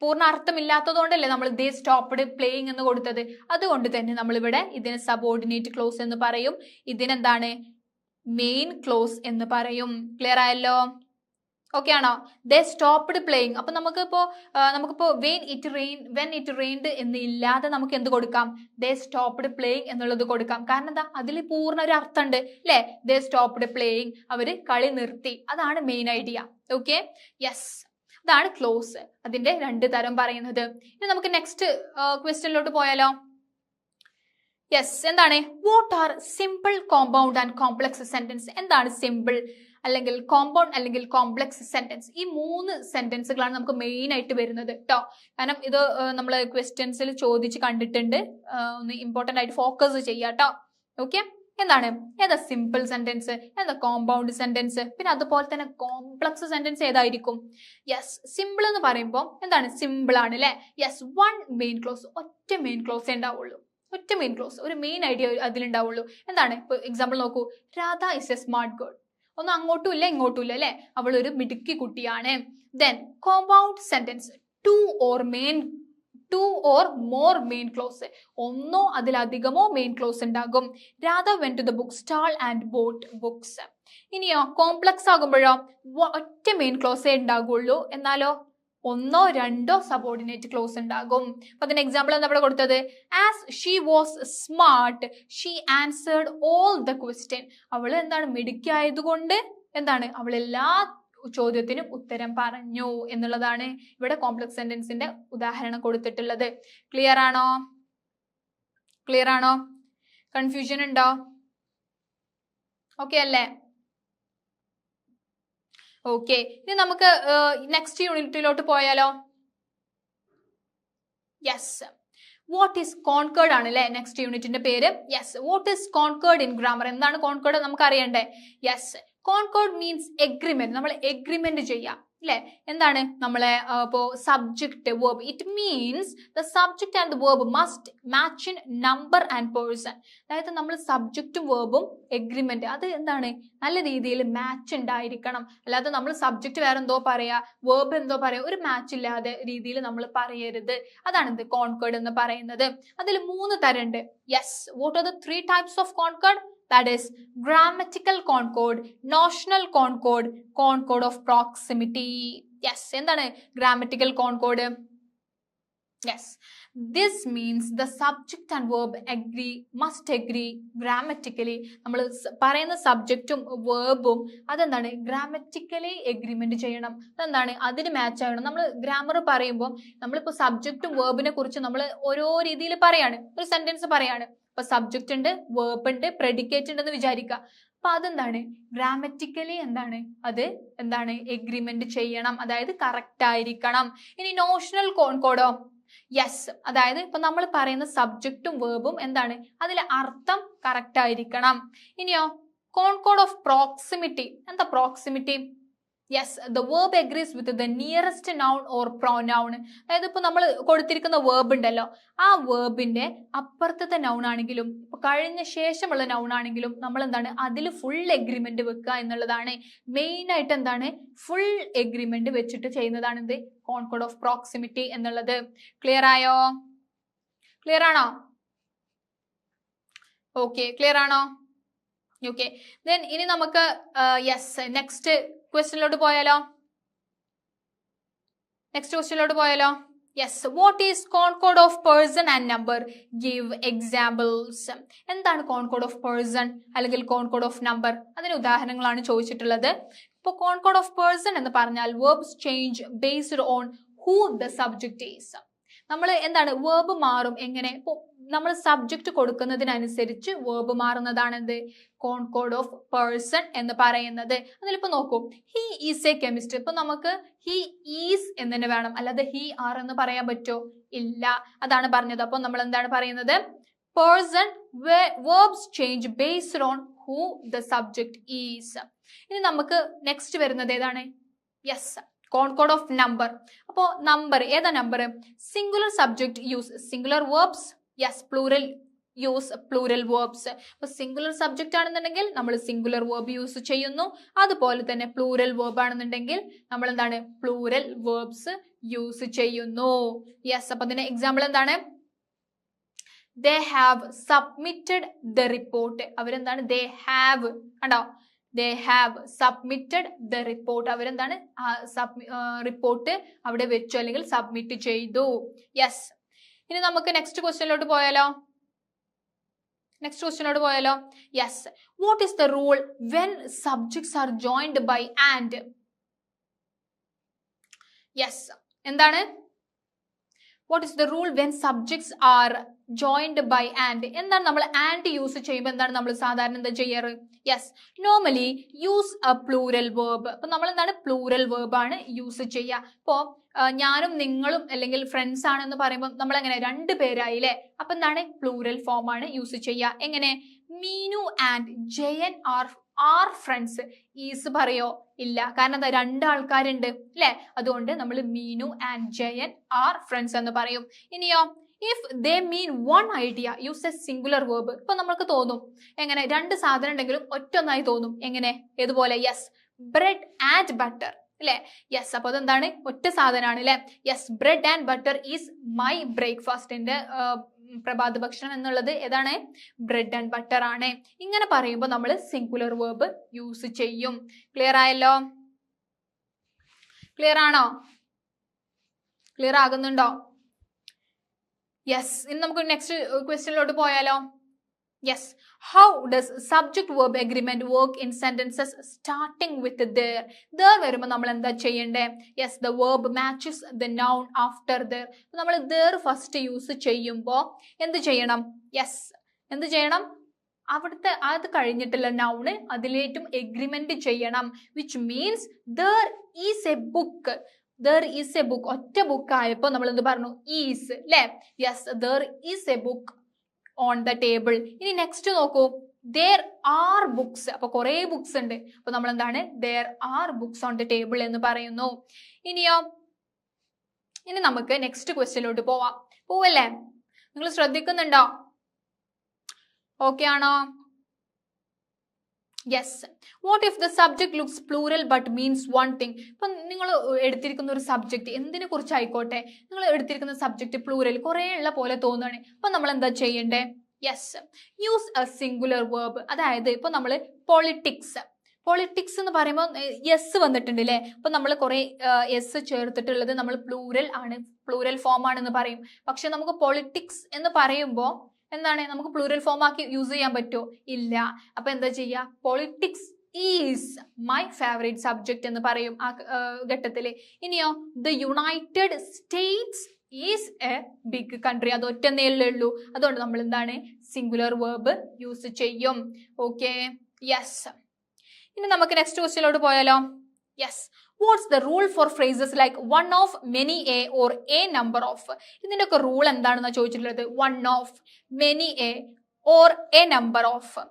പൂർണ്ണ അർത്ഥമില്ലാത്തതുകൊണ്ടല്ലേ നമ്മൾ ദേ സ്റ്റോപ്ഡ് പ്ലേയിങ് എന്ന് കൊടുത്തത്. അതുകൊണ്ട് തന്നെ നമ്മളിവിടെ ഇതിന് സബോർഡിനേറ്റ് ക്ലോസ് എന്ന് പറയും. ഇതിനെന്താണ്? മെയിൻ ക്ലോസ് എന്ന് പറയും. ക്ലിയർ ആയല്ലോ? ഓക്കെ ആണോ? ദേ സ്റ്റോപ്ഡ് പ്ലേയിങ്. അപ്പൊ നമുക്കിപ്പോ വെൻ ഇറ്റ് റെയിൻഡ് എന്ന് ഇല്ലാതെ നമുക്ക് എന്ത് കൊടുക്കാം? ദേ സ്റ്റോപ്ഡ് പ്ലേയിങ് എന്നുള്ളത് കൊടുക്കാം. കാരണം എന്താ? അതിൽ പൂർണ്ണ ഒരു അർത്ഥം ഉണ്ട് അല്ലെ? ദേ സ്റ്റോപ്ഡ് പ്ലേയിങ്, അവര് കളി നിർത്തി. അതാണ് മെയിൻ ഐഡിയ. ഓക്കെ, യെസ്, അതാണ് ക്ലോസ്. അതിന്റെ രണ്ട് തരം പറയുന്നത്. ഇനി നമുക്ക് നെക്സ്റ്റ് ക്വസ്റ്റ്യനിലോട്ട് പോയാലോ? യെസ്, എന്താണ്? What are simple, compound and complex sentence? എന്താണ് സിമ്പിൾ അല്ലെങ്കിൽ കോമ്പൗണ്ട് അല്ലെങ്കിൽ കോംപ്ലക്സ് സെന്റൻസ്? ഈ മൂന്ന് സെന്റൻസുകളാണ് നമുക്ക് മെയിൻ ആയിട്ട് വരുന്നത് കേട്ടോ. കാരണം ഇത് നമ്മൾ ക്വസ്റ്റ്യൻസിൽ ചോദിച്ച് കണ്ടിട്ടുണ്ട്. ഒന്ന് ഇമ്പോർട്ടന്റ് ആയിട്ട് ഫോക്കസ് ചെയ്യാം കേട്ടോ. ഓക്കെ, എന്താണ്? ഏതാ സിമ്പിൾ സെന്റൻസ്, ഏതാ കോമ്പൗണ്ട് സെന്റൻസ്, പിന്നെ അതുപോലെ തന്നെ കോംപ്ലക്സ് സെന്റൻസ് ഏതായിരിക്കും? യെസ്, സിമ്പിൾ എന്ന് പറയുമ്പോൾ എന്താണ്? സിമ്പിൾ ആണ് അല്ലെ? യെസ്, വൺ മെയിൻ ക്ലോസ്, ഒറ്റ മെയിൻ ക്ലോസ് ഉണ്ടാവുള്ളൂ. ഒറ്റ മെയിൻ ക്ലോസ്, ഒരു മെയിൻ ഐഡിയ അതിലുണ്ടാവുള്ളൂ. എന്താണ്? ഇപ്പൊ എക്സാമ്പിൾ നോക്കൂ, Radha is A smart girl. ഒന്നും അങ്ങോട്ടും ഇല്ല ഇങ്ങോട്ടും ഇല്ല അല്ലെ? അവൾ ഒരു മിടുക്കി കുട്ടിയാണ്. Then compound sentence, two or more main clause, ഒന്നോ അതിലധികമോ മെയിൻ ക്ലോസ് ഉണ്ടാകും. Radha went to the book stall and bought books. ഇനിയോ കോംപ്ലക്സ് ആകുമ്പോഴോ ഒറ്റ മെയിൻ ക്ലോസേ ഉണ്ടാകുള്ളൂ, എന്നാലോ ഒന്നോ രണ്ടോ സബോർഡിനേറ്റ് ക്ലോസ് ഉണ്ടാകും. അപ്പൊ അതിന് എക്സാമ്പിൾ എന്താ ഇവിടെ കൊടുത്തത്? As she was smart she answered all the question. അവള് എന്താണ്? മിടുക്കിയായതുകൊണ്ട് എന്താണ്? അവൾ എല്ലാ ചോദ്യത്തിനും ഉത്തരം പറഞ്ഞു എന്നുള്ളതാണ് ഇവിടെ കോംപ്ലക്സ് സെന്റൻസിന്റെ ഉദാഹരണം കൊടുത്തിട്ടുള്ളത്. ക്ലിയർ ആണോ? ക്ലിയർ ആണോ? കൺഫ്യൂഷൻ ഉണ്ടോ? ഓക്കെ അല്ലേ? ഓക്കെ, ഇനി നമുക്ക് നെക്സ്റ്റ് യൂണിറ്റിലോട്ട് പോയാലോ? യെസ്, വാട്ട് ഈസ് കോൺകേർഡ് ആണ് അല്ലെ നെക്സ്റ്റ് യൂണിറ്റിന്റെ പേര്. Yes, what is concord in grammar? എന്താണ് കോൺകേർഡ് നമുക്ക് അറിയണ്ടേ? Yes, concord means agreement. നമ്മൾ എഗ്രിമെന്റ് ചെയ്യാം. അല്ലെ? എന്താണ് നമ്മളെ ഇപ്പോ subject verb, it means the subject and the verb must match in number and person. അതായത് നമ്മൾ സബ്ജക്റ്റും വേർബും എഗ്രിമെന്റ് അത് എന്താണ് നല്ല രീതിയിൽ മാച്ച് ഉണ്ടായിരിക്കണം. അല്ലാതെ നമ്മൾ സബ്ജക്ട് വേറെ എന്തോ പറയാ, വേർബ് എന്തോ പറയാ, ഒരു മാച്ച് ഇല്ലാതെ രീതിയിൽ നമ്മൾ പറയരുത്. അതാണ് ഇത് കോൺകോർഡ് എന്ന് പറയുന്നത്. അതിൽ 3 തരമുണ്ട്. Yes, what are the 3 types of concord? That is grammatical concord, notional concord, concord of proximity. Yes, എന്താണ് grammatical concord? Yes, this means the subject and verb must agree grammatically. നമ്മൾ പറയുന്ന സബ്ജക്റ്റും വേർബും അതെന്താണ് ഗ്രാമറ്റിക്കലി എഗ്രിമെന്റ് ചെയ്യണം. അതെന്താണ് അതിന് മാച്ച് ആവണം. നമ്മൾ ഗ്രാമർ പറയുമ്പോൾ നമ്മളിപ്പോൾ സബ്ജക്റ്റും വേർബിനെ കുറിച്ച് നമ്മൾ ഓരോ രീതിയിൽ പറയാണ്, ഒരു സെന്റൻസ് പറയാണ്. ഇപ്പൊ സബ്ജക്റ്റ് ഉണ്ട്, വേർബ് ഉണ്ട്, പ്രെഡിക്കേറ്റ് ഉണ്ടെന്ന് വിചാരിക്കുക. അപ്പൊ അതെന്താണ് ഗ്രാമറ്റിക്കലി എന്താണ് അത് എന്താണ് എഗ്രിമെന്റ് ചെയ്യണം, അതായത് കറക്റ്റ് ആയിരിക്കണം. ഇനി നോഷണൽ കോൺകോർഡോ? യെസ്, അതായത് ഇപ്പൊ നമ്മൾ പറയുന്ന സബ്ജക്റ്റും വേർബും എന്താണ് അതിലെ അർത്ഥം കറക്റ്റ് ആയിരിക്കണം. ഇനിയോ കോൺകോർഡ് ഓഫ് പ്രോക്സിമിറ്റി. എന്താ proximity? Yes, the verb agrees with the nearest noun or pronoun. അതായത് ഇപ്പൊ നമ്മൾ കൊടുത്തിരിക്കുന്ന വേർബ് ഉണ്ടല്ലോ, ആ വേർബിന്റെ അപ്പുറത്തെ നൗൺ ആണെങ്കിലും ഇപ്പൊ കഴിഞ്ഞ ശേഷമുള്ള നൗൺ ആണെങ്കിലും നമ്മൾ എന്താണ് അതിൽ ഫുൾ എഗ്രിമെന്റ് വെക്കുക എന്നുള്ളതാണ് മെയിൻ ആയിട്ട്. എന്താണ് ഫുൾ എഗ്രിമെന്റ് വെച്ചിട്ട് ചെയ്യുന്നതാണ് ഇത് കോൺകോർഡ് ഓഫ് പ്രോക്സിമിറ്റി എന്നുള്ളത്. ക്ലിയർ ആയോ? ക്ലിയർ ആണോ? ഓക്കെ, ക്ലിയർ ആണോ? ഓക്കെ, ദെൻ ഇനി നമുക്ക് യെസ് നെക്സ്റ്റ് ക്വസ്റ്റ്യനിലോട്ട് പോയാലോ? നെക്സ്റ്റ് ക്വസ്റ്റ്യനിലോട്ട് പോയാലോ? Yes, what is concord of person and number? Give examples. എന്താണ് കോൺകോർഡ് ഓഫ് പേഴ്സൺ അല്ലെങ്കിൽ കോൺകോർഡ് ഓഫ് നമ്പർ? അതിന് ഉദാഹരണങ്ങളാണ് ചോദിച്ചിട്ടുള്ളത്. ഇപ്പോൾ കോൺകോർഡ് ഓഫ് പേഴ്സൺ എന്ന് പറഞ്ഞാൽ verbs change based on who the subject is. നമ്മൾ എന്താണ് വേർബ് മാറും. എങ്ങനെ? ഇപ്പോൾ നമ്മൾ സബ്ജക്റ്റ് കൊടുക്കുന്നതിനനുസരിച്ച് വേർബ് മാറുന്നതാണ് എന്ത് കോൺകോർഡ് ഓഫ് പേഴ്സൺ എന്ന് പറയുന്നത്. അതിലിപ്പോ നോക്കൂ, ഹി ഈസ് എ കെമിസ്റ്റ്. ഇപ്പൊ നമുക്ക് ഹി ഈസ് എന്ന് തന്നെ വേണം, അല്ലാതെ ഹി ആർ എന്ന് പറയാൻ പറ്റോ? ഇല്ല. അതാണ് പറഞ്ഞത്. അപ്പൊ നമ്മൾ എന്താണ് പറയുന്നത്? Person verbs change based on who the subject is. ഇനി നമുക്ക് നെക്സ്റ്റ് വരുന്നത് ഏതാണ്? Yes, concord of number. അപ്പോ നമ്പർ ഏതാ number? Singular subject use singular verbs. Yes, plural use plural verbs. അപ്പൊ സിംഗുലർ സബ്ജക്റ്റ് ആണെന്നുണ്ടെങ്കിൽ നമ്മൾ സിംഗുലർ വേർബ് യൂസ് ചെയ്യുന്നു. അതുപോലെ തന്നെ പ്ലൂറൽ വേർബ് ആണെന്നുണ്ടെങ്കിൽ നമ്മൾ എന്താണ് പ്ലൂറൽ വേർബ്സ് യൂസ് ചെയ്യുന്നു. യെസ്, അപ്പൊ അതിന്റെ എക്സാമ്പിൾ എന്താണ്? they have submitted the report. അവരെന്താണ് they have കണ്ടോ they have submitted the report. അവരെന്താണ് റിപ്പോർട്ട് അവിടെ വെച്ചു അല്ലെങ്കിൽ സബ്മിറ്റ് ചെയ്തു. യെസ്, ഇനി നമുക്ക് നെക്സ്റ്റ് ക്വസ്റ്റ്യനിലോട്ട് പോയാലോ? നെക്സ്റ്റ് ക്വസ്റ്റ്യനിലോട്ട് പോയാലോ? Yes, what is the rule when subjects are joined by and? Yes, എന്താണ്? What is the rule when subjects are joined by and? എന്താണ് നമ്മൾ ആൻഡ് യൂസ് ചെയ്യുമ്പോൾ എന്താണ് നമ്മൾ സാധാരണ എന്താ ചെയ്യാറ്? Yes, normally use A plural verb. അപ്പൊ നമ്മൾ എന്താണ് പ്ലൂറൽ വേർബ് ആണ് യൂസ് ചെയ്യുക. ഇപ്പോ ഞാനും നിങ്ങളും അല്ലെങ്കിൽ ഫ്രണ്ട്സ് ആണെന്ന് പറയുമ്പോൾ നമ്മൾ എങ്ങനെ 2 പേരായില്ലേ? അപ്പൊ എന്താണ് പ്ലൂറൽ ഫോം ആണ് യൂസ് ചെയ്യുക. എങ്ങനെ? Meenu and Jayan are friends. Is പറയോ? ഇല്ല, കാരണം എന്താ 2 ആൾക്കാരുണ്ട് അല്ലെ? അതുകൊണ്ട് നമ്മൾ Meenu and Jayan are friends എന്ന് പറയും. ഇനിയോ if they mean one idea use A singular verb. ഇപ്പൊ നമുക്ക് തോന്നും എങ്ങനെ 2 സാധനം ഉണ്ടെങ്കിലും ഒറ്റൊന്നായി തോന്നും. എങ്ങനെ? ഏതുപോലെ? യെസ്, ബ്രെഡ് ആൻഡ് ബട്ടർ അല്ലെ? യെസ്, അപ്പൊ അതെന്താണ് ഒറ്റ സാധനമാണ് അല്ലെ? Yes, bread and butter is my breakfast. എന്റെ പ്രഭാത ഭക്ഷണം എന്നുള്ളത് ഏതാണ്? ബ്രെഡ് ആൻഡ് ബട്ടർ ആണ്. ഇങ്ങനെ പറയുമ്പോൾ നമ്മൾ സിംഗുലർ വേർബ് യൂസ് ചെയ്യും. ക്ലിയർ ആയല്ലോ? ക്ലിയർ ആണോ? ക്ലിയർ ആകുന്നുണ്ടോ? യെസ്, ഇനി നമുക്ക് നെക്സ്റ്റ് ക്വസ്റ്റ്യനിലോട്ട് പോയാലോ? Yes, how does subject verb agreement work in sentences starting with there? there വരുമ്പോൾ നമ്മൾ എന്താ ചെയ്യണ്ടേ? Yes, the verb matches the noun after there. നമ്മൾ there ഫസ്റ്റ് യൂസ് ചെയ്യുമ്പോൾ എന്ത് ചെയ്യണം? യെസ്, എന്ത് ചെയ്യണം? അവിടുത്തെ അത് കഴിഞ്ഞിട്ടുള്ള നൗണ് അതിലേറ്റും എഗ്രിമെന്റ് ചെയ്യണം. Which means there is a book. there is a book ഒറ്റ ബുക്ക് ആയപ്പോൾ നമ്മൾ എന്ത് പറഞ്ഞു? ഈസ് അല്ലെ? Yes, there is a book on the table. ഇനി നെക്സ്റ്റ് നോക്കൂ, there are books. അപ്പൊ കുറെ ബുക്സ് ഉണ്ട്. അപ്പൊ നമ്മൾ എന്താണ് there are books on the table എന്ന് പറയുന്നു. ഇനിയോ, ഇനി നമുക്ക് നെക്സ്റ്റ് ക്വസ്റ്റ്യനിലോട്ട് പോവല്ലേ? നിങ്ങൾ ശ്രദ്ധിക്കുന്നുണ്ടോ? ഓക്കെ ആണോ? Yes. What if the subject looks plural but means one thing? ഇപ്പൊ നിങ്ങൾ എടുത്തിരിക്കുന്ന ഒരു സബ്ജക്ട് എന്തിനെ കുറിച്ചായിക്കോട്ടെ, നിങ്ങൾ എടുത്തിരിക്കുന്ന സബ്ജക്ട് പ്ലൂറൽ കുറെ ഉള്ള പോലെ തോന്നുകയാണ്. അപ്പൊ നമ്മൾ എന്താ ചെയ്യണ്ടേ? Yes, use A singular verb. അതായത് ഇപ്പൊ നമ്മൾ പൊളിറ്റിക്സ് എന്ന് പറയുമ്പോൾ യെസ് വന്നിട്ടുണ്ട് അല്ലേ? അപ്പൊ നമ്മൾ കുറെ യെസ് ചേർത്തിട്ടുള്ളത് നമ്മൾ പ്ലൂറൽ ഫോം ആണെന്ന് പറയും. പക്ഷെ നമുക്ക് പൊളിറ്റിക്സ് എന്ന് പറയുമ്പോൾ എന്താണ്, നമുക്ക് പ്ലൂറൽ ഫോം ആക്കി യൂസ് ചെയ്യാൻ പറ്റുമോ? ഇല്ല. അപ്പൊ എന്താ ചെയ്യുക? Politics is my favourite subject എന്ന് പറയും ആ ഘട്ടത്തില്. ഇനിയോ, the United States is a big country. അത് ഒറ്റ നേരിലുള്ളൂ. അതുകൊണ്ട് നമ്മൾ എന്താണ് സിംഗുലർ വേർബ് യൂസ് ചെയ്യും. Okay, yes. ഇനി നമുക്ക് നെക്സ്റ്റ് ക്വസ്റ്റ്യനിലോട്ട് പോയാലോ? Yes. What's the rule for phrases like one of, many a or a number of? ഇതിന്റെ ഒക്കെ റൂൾ എന്താണെന്നാണ് ചോദിച്ചിട്ടുള്ളത്. One of, many a or a number of.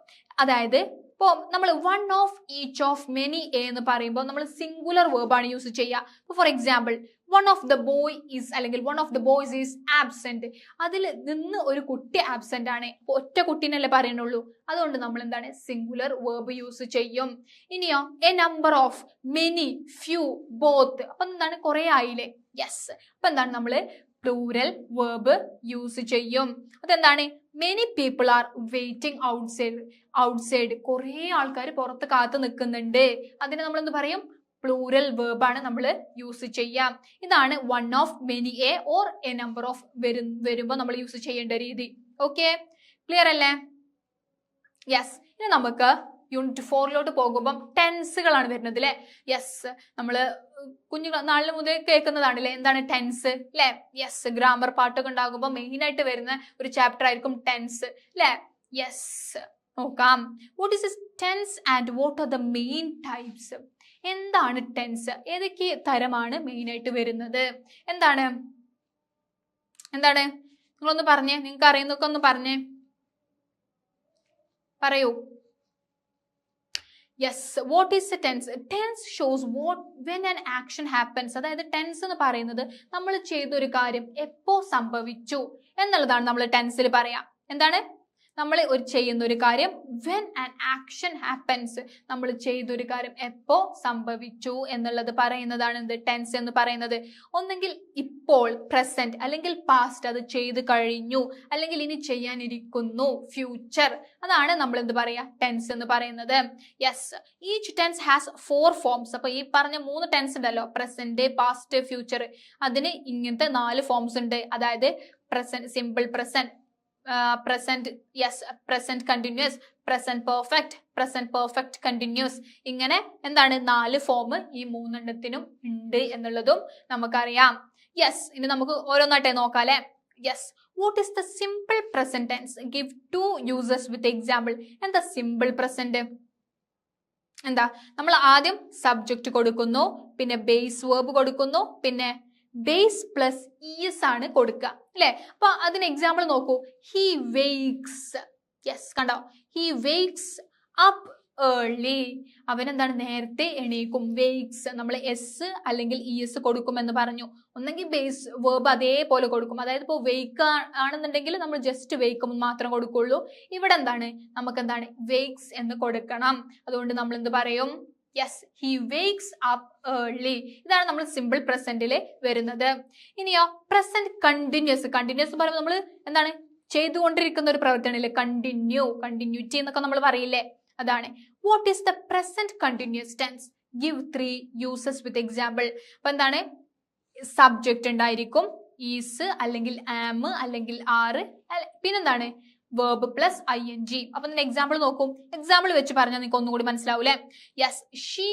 അതായത് ഇപ്പോൾ നമ്മൾ one of, each of, many a എന്ന് പറയുമ്പോൾ നമ്മൾ സിംഗുലർ വേർബാണ് യൂസ് ചെയ്യുക. For example, one of the boy is അല്ലെങ്കിൽ one of the boys is absent. അതിൽ നിന്ന് ഒരു കുട്ടി ആബ്സെന്റ് ആണ്. ഒറ്റ കുട്ടീനല്ലേ പറയുന്നുള്ളൂ. അതുകൊണ്ട് നമ്മൾ എന്താണ് സിംഗുലർ വേർബ് യൂസ് ചെയ്യും. ഇനിയോ, A number of, many, few, both. അപ്പൊ എന്താണ് കുറെ ആയില്ലേ? യെസ്. അപ്പൊ എന്താണ് നമ്മൾ പ്ലൂറൽ വേർബ് യൂസ് ചെയ്യും. അതെന്താണ്? Many people are waiting outside. കുറെ ആൾക്കാർ പുറത്ത് കാത്തു നിൽക്കുന്നുണ്ട്. അതിനെ നമ്മൾ എന്ത് പറയും? പ്ലൂറൽ വേർബാണ് നമ്മൾ യൂസ് ചെയ്യാം. ഇതാണ് one of, many a or a number of വരുമ്പോൾ നമ്മൾ യൂസ് ചെയ്യേണ്ട രീതി. ഓക്കെ, ക്ലിയർ അല്ലേ? യെസ്. ഇനി നമുക്ക് യൂണിറ്റ് 4 പോകുമ്പോൾ ടെൻസുകളാണ് വരുന്നത് അല്ലെ? യെസ്, നമ്മള് നാളിന് മുതൽ കേൾക്കുന്നതാണ് അല്ലെ, എന്താണ് ടെൻസ് അല്ലെ? യെസ്, ഗ്രാമർ പാട്ടൊക്കെ ഉണ്ടാകുമ്പോൾ മെയിൻ ആയിട്ട് വരുന്ന ഒരു ചാപ്റ്റർ ആയിരിക്കും ടെൻസ് അല്ലെ? യെസ്, നോക്കാം. What is tense and what are the main types? എന്താണ് ടെൻസ്? ഏതൊക്കെ തരമാണ് മെയിൻ ആയിട്ട് വരുന്നത്? എന്താണ് നിങ്ങളൊന്ന് പറഞ്ഞേ, നിങ്ങൾക്ക് അറിയുന്നൊക്കെ ഒന്ന് പറഞ്ഞേ, പറയൂ. Yes, what is a tense? Tense shows when an action happens. അതായത് ടെൻസ് എന്ന് പറയുന്നത് നമ്മൾ ചെയ്തൊരു കാര്യം എപ്പോ സംഭവിച്ചു എന്നുള്ളതാണ് നമ്മൾ ടെൻസിൽ പറയാം. എന്താണ്? നമ്മൾ ചെയ്യുന്ന ഒരു കാര്യം വെൻ ആൻ ആക്ഷൻ ഹാപ്പൻസ്, നമ്മൾ ചെയ്തൊരു കാര്യം എപ്പോ സംഭവിച്ചു എന്നുള്ളത് പറയുന്നതാണ് എന്ത്? ടെൻസ് എന്ന് പറയുന്നത്. ഒന്നെങ്കിൽ ഇപ്പോൾ, പ്രസന്റ്, അല്ലെങ്കിൽ പാസ്റ്റ്, അത് ചെയ്ത് കഴിഞ്ഞു, അല്ലെങ്കിൽ ഇനി ചെയ്യാനിരിക്കുന്നു, ഫ്യൂച്ചർ. അതാണ് നമ്മൾ എന്ത് പറയാ? ടെൻസ് എന്ന് പറയുന്നത്. Yes, each tense has 4 forms. അപ്പൊ ഈ പറഞ്ഞ 3 ടെൻസ് ഉണ്ടല്ലോ, പ്രസന്റ്, പാസ്റ്റ്, ഫ്യൂച്ചർ, അതിന് ഇങ്ങനത്തെ 4 ഫോംസ് ഉണ്ട്. അതായത് present simple present, present continuous, present perfect continuous. ഇങ്ങനെ എന്താണ് 4 ഫോം ഈ 3 എണ്ണത്തിനും ഉണ്ട് എന്നുള്ളതും നമുക്കറിയാം. യെസ്, ഇനി നമുക്ക് ഓരോന്നായിട്ടേ നോക്കാം അല്ലെ? Yes, what is the simple present tense? Give 2 users with example. എന്താ സിമ്പിൾ പ്രസന്റ്? എന്താ? നമ്മൾ ആദ്യം സബ്ജക്റ്റ് കൊടുക്കുന്നു, പിന്നെ ബേസ് വേർബ് കൊടുക്കുന്നു, പിന്നെ ബേസ് പ്ലസ് ഇഎസ് ആണ് കൊടുക്കുക അല്ലെ? അപ്പൊ അതിന് എക്സാമ്പിൾ നോക്കൂ. He wakes. യെസ്, കണ്ടോ? He wakes up early. അവൻ എന്താണ്? നേരത്തെ എണീക്കും. വെയ്ക്സ് നമ്മൾ എസ് അല്ലെങ്കിൽ ഇഎസ് കൊടുക്കും എന്ന് പറഞ്ഞു. ഒന്നെങ്കിൽ ബേസ് വേർബ് അതേപോലെ കൊടുക്കും. അതായത് ഇപ്പോൾ വെയ്ക്ക് ആണെന്നുണ്ടെങ്കിൽ നമ്മൾ ജസ്റ്റ് വെയ്ക്കും മാത്രം കൊടുക്കുള്ളൂ. ഇവിടെ എന്താണ്? നമുക്ക് എന്താണ്? വെയ്ക്സ് എന്ന് കൊടുക്കണം. അതുകൊണ്ട് നമ്മൾ എന്ത് പറയും? Yes, he wakes up early. ഇതാണ് നമ്മൾ സിമ്പിൾ പ്രസന്റിൽ വരുന്നത്. ഇനിയോ പ്രസന്റ് കണ്ടിന്യൂസ്. കണ്ടിന്യൂസ് പറയുമ്പോൾ നമ്മൾ എന്താണ്? ചെയ്തുകൊണ്ടിരിക്കുന്ന ഒരു പ്രവർത്തനമില്ലേ? കണ്ടിന്യൂറ്റി എന്നൊക്കെ നമ്മൾ പറയില്ലേ? അതാണ്. What is the present continuous tense? Give 3 uses with example. അപ്പൊ എന്താണ്? സബ്ജക്റ്റ് ഉണ്ടായിരിക്കും, ഈസ് അല്ലെങ്കിൽ ആം അല്ലെങ്കിൽ ആറ്, പിന്നെന്താണ്? Verb plus ing. അപ്പൊ ഇതിന്റെ എക്സാമ്പിൾ നോക്കും. എക്സാമ്പിൾ വെച്ച് പറഞ്ഞാൽ നിങ്ങൾക്ക് ഒന്നുകൂടി മനസ്സിലാവൂലേ? Yes, she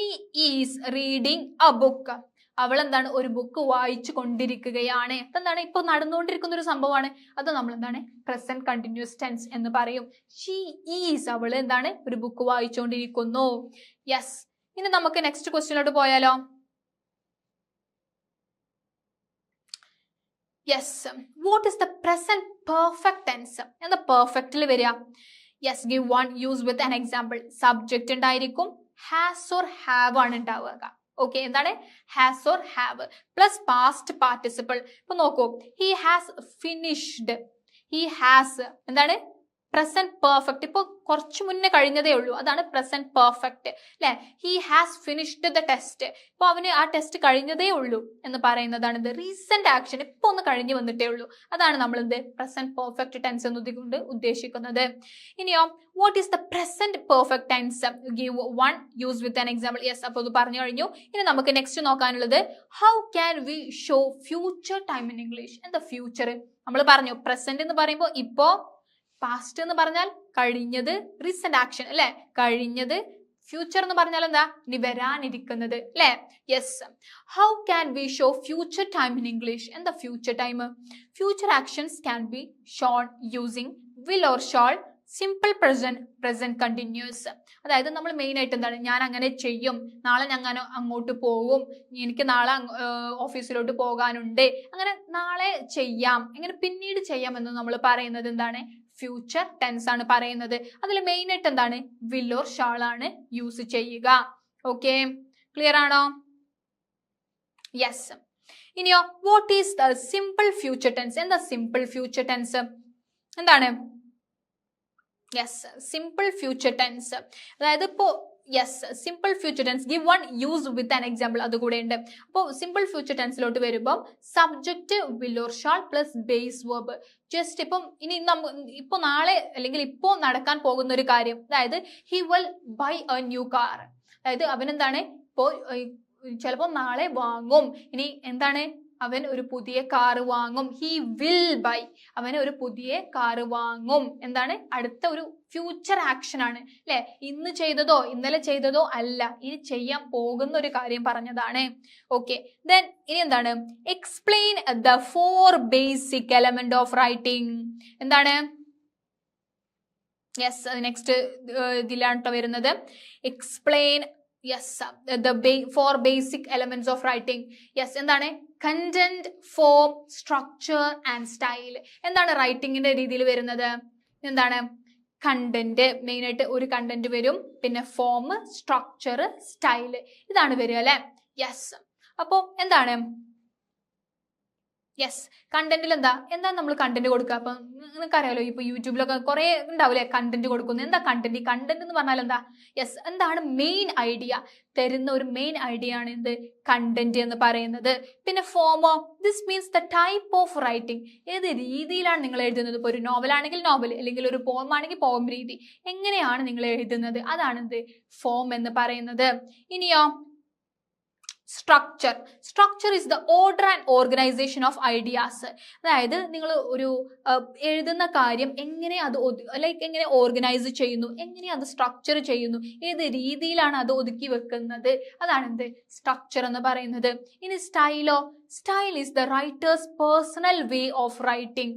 is reading a book. അവൾ എന്താണ്? ഒരു ബുക്ക് വായിച്ചു കൊണ്ടിരിക്കുകയാണ്. എന്താണ്? ഇപ്പൊ നടന്നുകൊണ്ടിരിക്കുന്ന ഒരു സംഭവമാണ്. അത് നമ്മൾ എന്താണ്? പ്രസന്റ് കണ്ടിന്യൂസ് ടെൻസ് എന്ന് പറയും. ഷീ ഈസ്, അവൾ എന്താണ്? ഒരു ബുക്ക് വായിച്ചുകൊണ്ടിരിക്കുന്നു. യെസ്, ഇനി നമുക്ക് നെക്സ്റ്റ് ക്വസ്റ്റ്യനിലോട്ട് പോയാലോ? Yes, what is the present perfect tense? എന്താ പെർഫെക്റ്റിൽ വരിക? Yes, give one, use with an example. Subject ഉണ്ടായിരിക്കും, ഹാസ് ഓർ ഹാവ് ആണ് ഉണ്ടാവുക. ഓക്കെ, എന്താണ് has or have plus past participle. ഇപ്പൊ നോക്കൂ, he has finished, he has എന്താണ് പ്രസന്റ് പെർഫെക്റ്റ്. ഇപ്പൊ കുറച്ചു മുന്നേ കഴിഞ്ഞതേ ഉള്ളൂ, അതാണ് പ്രസന്റ് പെർഫെക്റ്റ് അല്ലെ. He has finished the test, ഇപ്പൊ അവന് ആ ടെസ്റ്റ് കഴിഞ്ഞതേ ഉള്ളൂ എന്ന് പറയുന്നതാണ് ഇത് റീസെന്റ് ആക്ഷൻ, ഇപ്പൊ ഒന്ന് കഴിഞ്ഞു വന്നിട്ടേ ഉള്ളൂ. അതാണ് നമ്മൾ എന്ത് പ്രസന്റ് പെർഫെക്റ്റ് ടെൻസ് എന്നതുകൊണ്ട് ഉദ്ദേശിക്കുന്നത്. ഇനിയോ what is the present perfect tense? Give one, use with an example. Yes, അപ്പൊ ഇത് പറഞ്ഞു കഴിഞ്ഞു. ഇനി നമുക്ക് നെക്സ്റ്റ് നോക്കാനുള്ളത് how can we show future time in English. എന്താ ഫ്യൂച്ചർ? നമ്മൾ പറഞ്ഞു പ്രസന്റ് എന്ന് പറയുമ്പോൾ ഇപ്പോ, പാസ്റ്റ് എന്ന് പറഞ്ഞാൽ കഴിഞ്ഞത്, റീസെന്റ് ആക്ഷൻ അല്ലെ, കഴിഞ്ഞത്. ഫ്യൂച്ചർ എന്ന് പറഞ്ഞാൽ എന്താ ഇനി വരാനിരിക്കുന്നത് അല്ലെ. Yes, how can we show future time in English? എന്താ future time? Future actions can be shown using will or shall, simple present, present continuous. അതായത് നമ്മൾ മെയിൻ ആയിട്ട് എന്താണ്, ഞാൻ അങ്ങനെ ചെയ്യും, നാളെ ഞാൻ അങ്ങോട്ട് പോകും, എനിക്ക് നാളെ ഓഫീസിലോട്ട് പോകാനുണ്ട്, അങ്ങനെ നാളെ ചെയ്യാം, ഇങ്ങനെ പിന്നീട് ചെയ്യാം എന്ന് നമ്മൾ പറയുന്നത് എന്താണ് ഫ്യൂച്ചർ ടെൻസ് ആണ് പറയുന്നത്. അതിൽ മെയിൻ ആയിട്ട് എന്താണ് വിൽ ഓർ ഷാൾ ആണ് യൂസ് ചെയ്യുക. ഓക്കെ, ക്ലിയർ ആണോ? യെസ്. ഇനിയോ what is the simple future tense? എന്താ സിമ്പിൾ ഫ്യൂച്ചർ ടെൻസ്? എന്താണ്? യെസ്, സിമ്പിൾ ഫ്യൂച്ചർ ടെൻസ് അതായത് ഇപ്പോ yes simple future tense give one, use with an example, അതുകൂടെ ഉണ്ട്. അപ്പോൾ സിമ്പിൾ ഫ്യൂച്ചർ ടെൻസിലോട്ട് വരുമ്പോൾ subject will or shall plus base verb. Just ഇപ്പം ഇനി ഇപ്പൊ നാളെ അല്ലെങ്കിൽ ഇപ്പോ നടക്കാൻ പോകുന്ന ഒരു കാര്യം, അതായത് he will buy A new car, അതായത് അവനെന്താണ് ഇപ്പോ ചിലപ്പോൾ നാളെ വാങ്ങും. ഇനി എന്താണ് അവൻ ഒരു പുതിയ കാറ് വാങ്ങും. ഹി വിൽ ബൈ, അവന് ഒരു പുതിയ കാറ് വാങ്ങും. എന്താണ് അടുത്ത ഒരു ഫ്യൂച്ചർ ആക്ഷൻ ആണ് അല്ലെ. ഇന്ന് ചെയ്തതോ ഇന്നലെ ചെയ്തതോ അല്ല, ഇനി ചെയ്യാൻ പോകുന്ന ഒരു കാര്യം പറഞ്ഞതാണ്. ഓക്കെ, ദെൻ ഇനി എന്താണ് explain the 4 basic element of writing. എന്താണ്? യെസ്, നെക്സ്റ്റ് ഇതിലാണ് വരുന്നത് explain. Yes, the 4 basic elements of writing. Yes, എന്താണ് content, form, structure and style. എന്താണ് റൈറ്റിംഗിന്റെ രീതിയിൽ വരുന്നത്? എന്താണ് കണ്ടന്റ്, മെയിൻ ആയിട്ട് ഒരു കണ്ടന്റ് വരും, പിന്നെ ഫോം, സ്ട്രക്ചർ, സ്റ്റൈല്, ഇതാണ് വരിക അല്ലെ. യെസ്, അപ്പോ എന്താണ് യെസ് കണ്ടന്റിൽ എന്താ നമ്മൾ കണ്ടന്റ് കൊടുക്കുക? അപ്പൊ നിങ്ങൾക്കറിയാലോ ഇപ്പൊ യൂട്യൂബിലൊക്കെ കുറെ ഉണ്ടാവില്ലേ കണ്ടന്റ് കൊടുക്കുന്നത്. എന്താ കണ്ടന്റ്? കണ്ടന്റ് എന്ന് പറഞ്ഞാൽ എന്താ? യെസ്, എന്താണ് മെയിൻ ഐഡിയ തരുന്ന ഒരു മെയിൻ ഐഡിയ ആണ് എന്ത് കണ്ടന്റ് എന്ന് പറയുന്നത്. പിന്നെ ഫോമോ, this means the type of writing, ഏത് രീതിയിലാണ് നിങ്ങൾ എഴുതുന്നത്. ഇപ്പൊ ഒരു നോവൽ ആണെങ്കിൽ നോവൽ, അല്ലെങ്കിൽ ഒരു പോം ആണെങ്കിൽ പോം രീതി, എങ്ങനെയാണ് നിങ്ങൾ എഴുതുന്നത്, അതാണ് എന്ത് ഫോം എന്ന് പറയുന്നത്. ഇനിയോ structure. Structure is the order and organisation of ideas. അതായത് നിങ്ങൾ ഒരു എഴുതുന്ന കാര്യം എങ്ങനെ അത് എങ്ങനെ ഓർഗനൈസ് ചെയ്യുന്നു, എങ്ങനെ അത് സ്ട്രക്ചർ ചെയ്യുന്നു, ഏത് രീതിയിലാണ് അത് ഒതുക്കി വെക്കുന്നത്, അതാണ് എന്ത് സ്ട്രക്ചർ എന്ന് പറയുന്നത്. ഇനി സ്റ്റൈലോ, style is the writer's personal way of writing.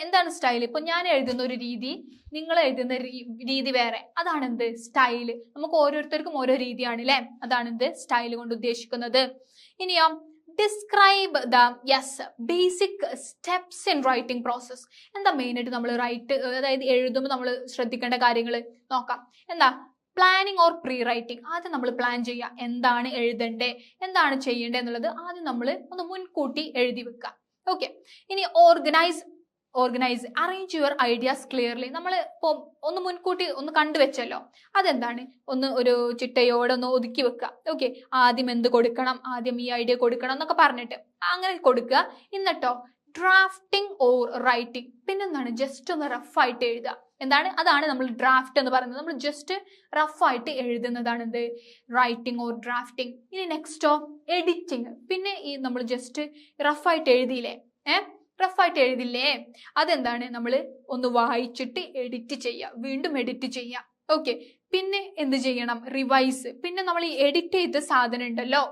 എന്താണ് സ്റ്റൈൽ? ഇപ്പൊ ഞാൻ എഴുതുന്ന ഒരു രീതി, നിങ്ങൾ എഴുതുന്ന രീതി വേറെ, അതാണ് എന്ത് സ്റ്റൈല്. നമുക്ക് ഓരോരുത്തർക്കും ഓരോ രീതിയാണ് അല്ലെ, അതാണ് എന്ത് സ്റ്റൈൽ കൊണ്ട് ഉദ്ദേശിക്കുന്നത്. ഇനിയോ describe the basic steps in writing process. എന്താ മെയിൻ ആയിട്ട് നമ്മൾ അതായത് എഴുതുമ്പോൾ നമ്മൾ ശ്രദ്ധിക്കേണ്ട കാര്യങ്ങൾ നോക്കാം. എന്താ പ്ലാനിങ് ഓർ പ്രീ റൈറ്റിംഗ്. ആദ്യം നമ്മൾ പ്ലാൻ ചെയ്യുക, എന്താണ് എഴുതണ്ടേ, എന്താണ് ചെയ്യേണ്ടത് എന്നുള്ളത് ആദ്യം നമ്മൾ ഒന്ന് മുൻകൂട്ടി എഴുതി വെക്കുക. ഓക്കെ, ഇനി organise, arrange your ideas clearly. നമ്മൾ ഇപ്പോൾ ഒന്ന് മുൻകൂട്ടി ഒന്ന് കണ്ടുവെച്ചല്ലോ, അതെന്താണ് ഒന്ന് ഒരു ചിട്ടയോടെ ഒന്ന് ഒതുക്കി വെക്കുക. ഓക്കെ, ആദ്യം എന്ത് കൊടുക്കണം, ആദ്യം ഈ ഐഡിയ കൊടുക്കണം എന്നൊക്കെ പറഞ്ഞിട്ട് അങ്ങനെ കൊടുക്കുക. എന്നിട്ടോ ഡ്രാഫ്റ്റിംഗ് ഓർ റൈറ്റിംഗ്, പിന്നെന്താണ് ജസ്റ്റ് ഒന്ന് റഫായിട്ട് എഴുതുക. അതാണ് നമ്മൾ ഡ്രാഫ്റ്റ് എന്ന് പറയുന്നത്. നമ്മൾ ജസ്റ്റ് റഫായിട്ട് എഴുതുന്നതാണ് എന്ത് റൈറ്റിംഗ് ഓർ ഡ്രാഫ്റ്റിംഗ്. ഇനി നെക്സ്റ്റോ എഡിറ്റിംഗ്. പിന്നെ ഈ നമ്മൾ ജസ്റ്റ് റഫായിട്ട് എഴുതിയില്ലേ, റഫായിട്ട് എഴുതില്ലേ, അതെന്താണ് നമ്മൾ ഒന്ന് വായിച്ചിട്ട് എഡിറ്റ് ചെയ്യുക, വീണ്ടും എഡിറ്റ് ചെയ്യുക. ഓക്കെ, പിന്നെ എന്ത് ചെയ്യണം റിവൈസ്. പിന്നെ നമ്മൾ ഈ എഡിറ്റ് ചെയ്ത സാധനം ഉണ്ടല്ലോ,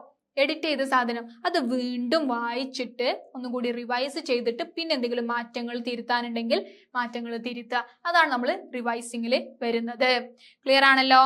എഡിറ്റ് ചെയ്ത സാധനം അത് വീണ്ടും വായിച്ചിട്ട് ഒന്നുകൂടി റിവൈസ് ചെയ്തിട്ട് പിന്നെ എന്തെങ്കിലും മാറ്റങ്ങൾ തിരുത്താനുണ്ടെങ്കിൽ മാറ്റങ്ങൾ തിരുത്തുക. അതാണ് നമ്മൾ റിവൈസിങ്ങിൽ വരുന്നത്. ക്ലിയർ ആണല്ലോ?